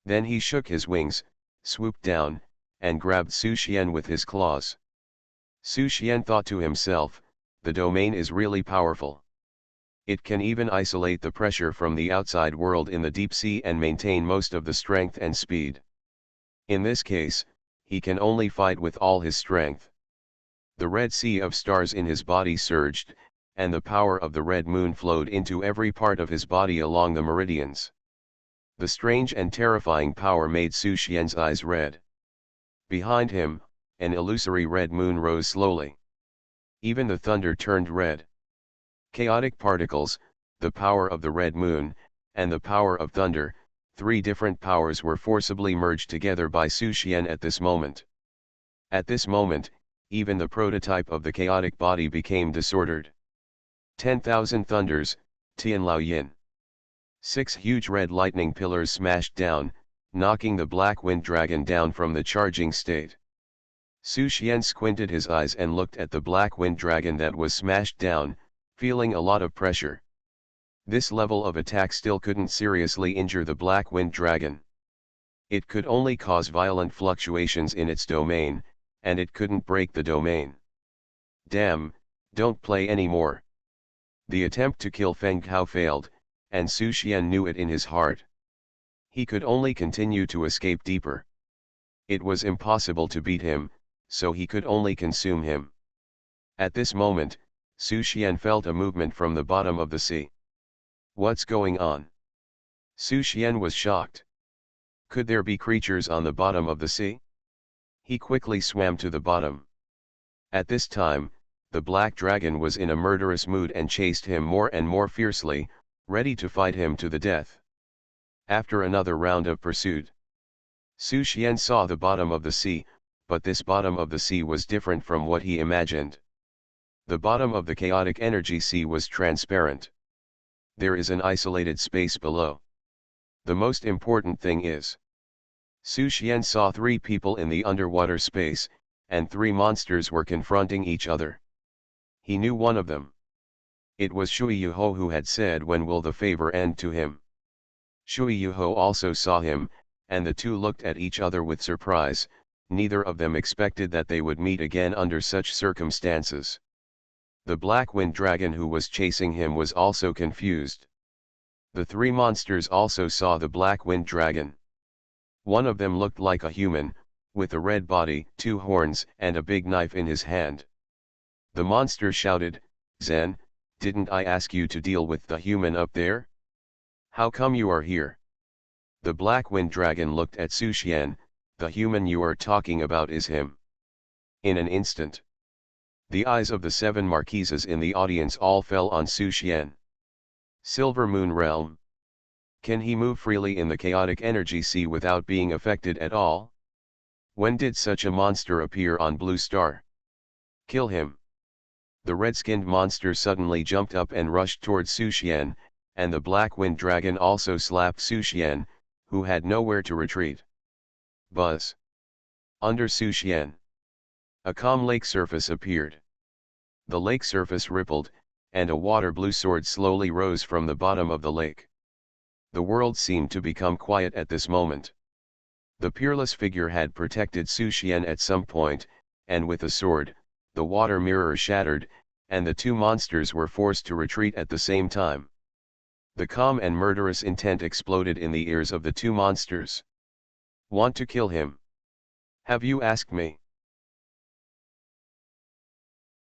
Then he shook his wings, swooped down, and grabbed Su Xian with his claws. Su Xian thought to himself, the domain is really powerful. It can even isolate the pressure from the outside world in the deep sea and maintain most of the strength and speed. In this case, he can only fight with all his strength. The red sea of stars in his body surged, and the power of the red moon flowed into every part of his body along the meridians. The strange and terrifying power made Su Xian's eyes red. Behind him, an illusory red moon rose slowly. Even the thunder turned red. Chaotic particles, the power of the red moon, and the power of thunder, three different powers were forcibly merged together by Su Xian at this moment. At this moment, even the prototype of the chaotic body became disordered. 10,000 thunders, Tian Lao Yin. 6 huge red lightning pillars smashed down, knocking the Black Wind Dragon down from the charging state. Su Xian squinted his eyes and looked at the Black Wind Dragon that was smashed down, feeling a lot of pressure. This level of attack still couldn't seriously injure the Black Wind Dragon. It could only cause violent fluctuations in its domain, and it couldn't break the domain. Damn, don't play anymore. The attempt to kill Feng Hao failed, and Su Xian knew it in his heart. He could only continue to escape deeper. It was impossible to beat him, so he could only consume him. At this moment, Su Xian felt a movement from the bottom of the sea. What's going on? Su Xian was shocked. Could there be creatures on the bottom of the sea? He quickly swam to the bottom. At this time, the black dragon was in a murderous mood and chased him more and more fiercely, ready to fight him to the death. After another round of pursuit, Su Xian saw the bottom of the sea, but this bottom of the sea was different from what he imagined. The bottom of the chaotic energy sea was transparent. There is an isolated space below. The most important thing is, Su Xian saw 3 people in the underwater space, and 3 monsters were confronting each other. He knew one of them. It was Shui Yuho, who had said, "When will the favor end?" to him. Shui Yuho also saw him, and the two looked at each other with surprise. Neither of them expected that they would meet again under such circumstances. The black wind dragon who was chasing him was also confused. The 3 monsters also saw the black wind dragon. One of them looked like a human, with a red body, 2 horns, and a big knife in his hand. The monster shouted, "Zen, didn't I ask you to deal with the human up there? How come you are here?" The black wind dragon looked at Su Xian. "The human you are talking about is him." In an instant, the eyes of the 7 marquises in the audience all fell on Su Xian. Silver Moon Realm. Can he move freely in the chaotic energy sea without being affected at all? When did such a monster appear on Blue Star? Kill him. The red-skinned monster suddenly jumped up and rushed towards Su Xian, and the black wind dragon also slapped Su Xian, who had nowhere to retreat. Buzz. Under Su Xian, a calm lake surface appeared. The lake surface rippled, and a water-blue sword slowly rose from the bottom of the lake. The world seemed to become quiet at this moment. The peerless figure had protected Su Xian at some point, and with a sword, the water mirror shattered, and the 2 monsters were forced to retreat at the same time. The calm and murderous intent exploded in the ears of the 2 monsters. "Want to kill him? Have you asked me?"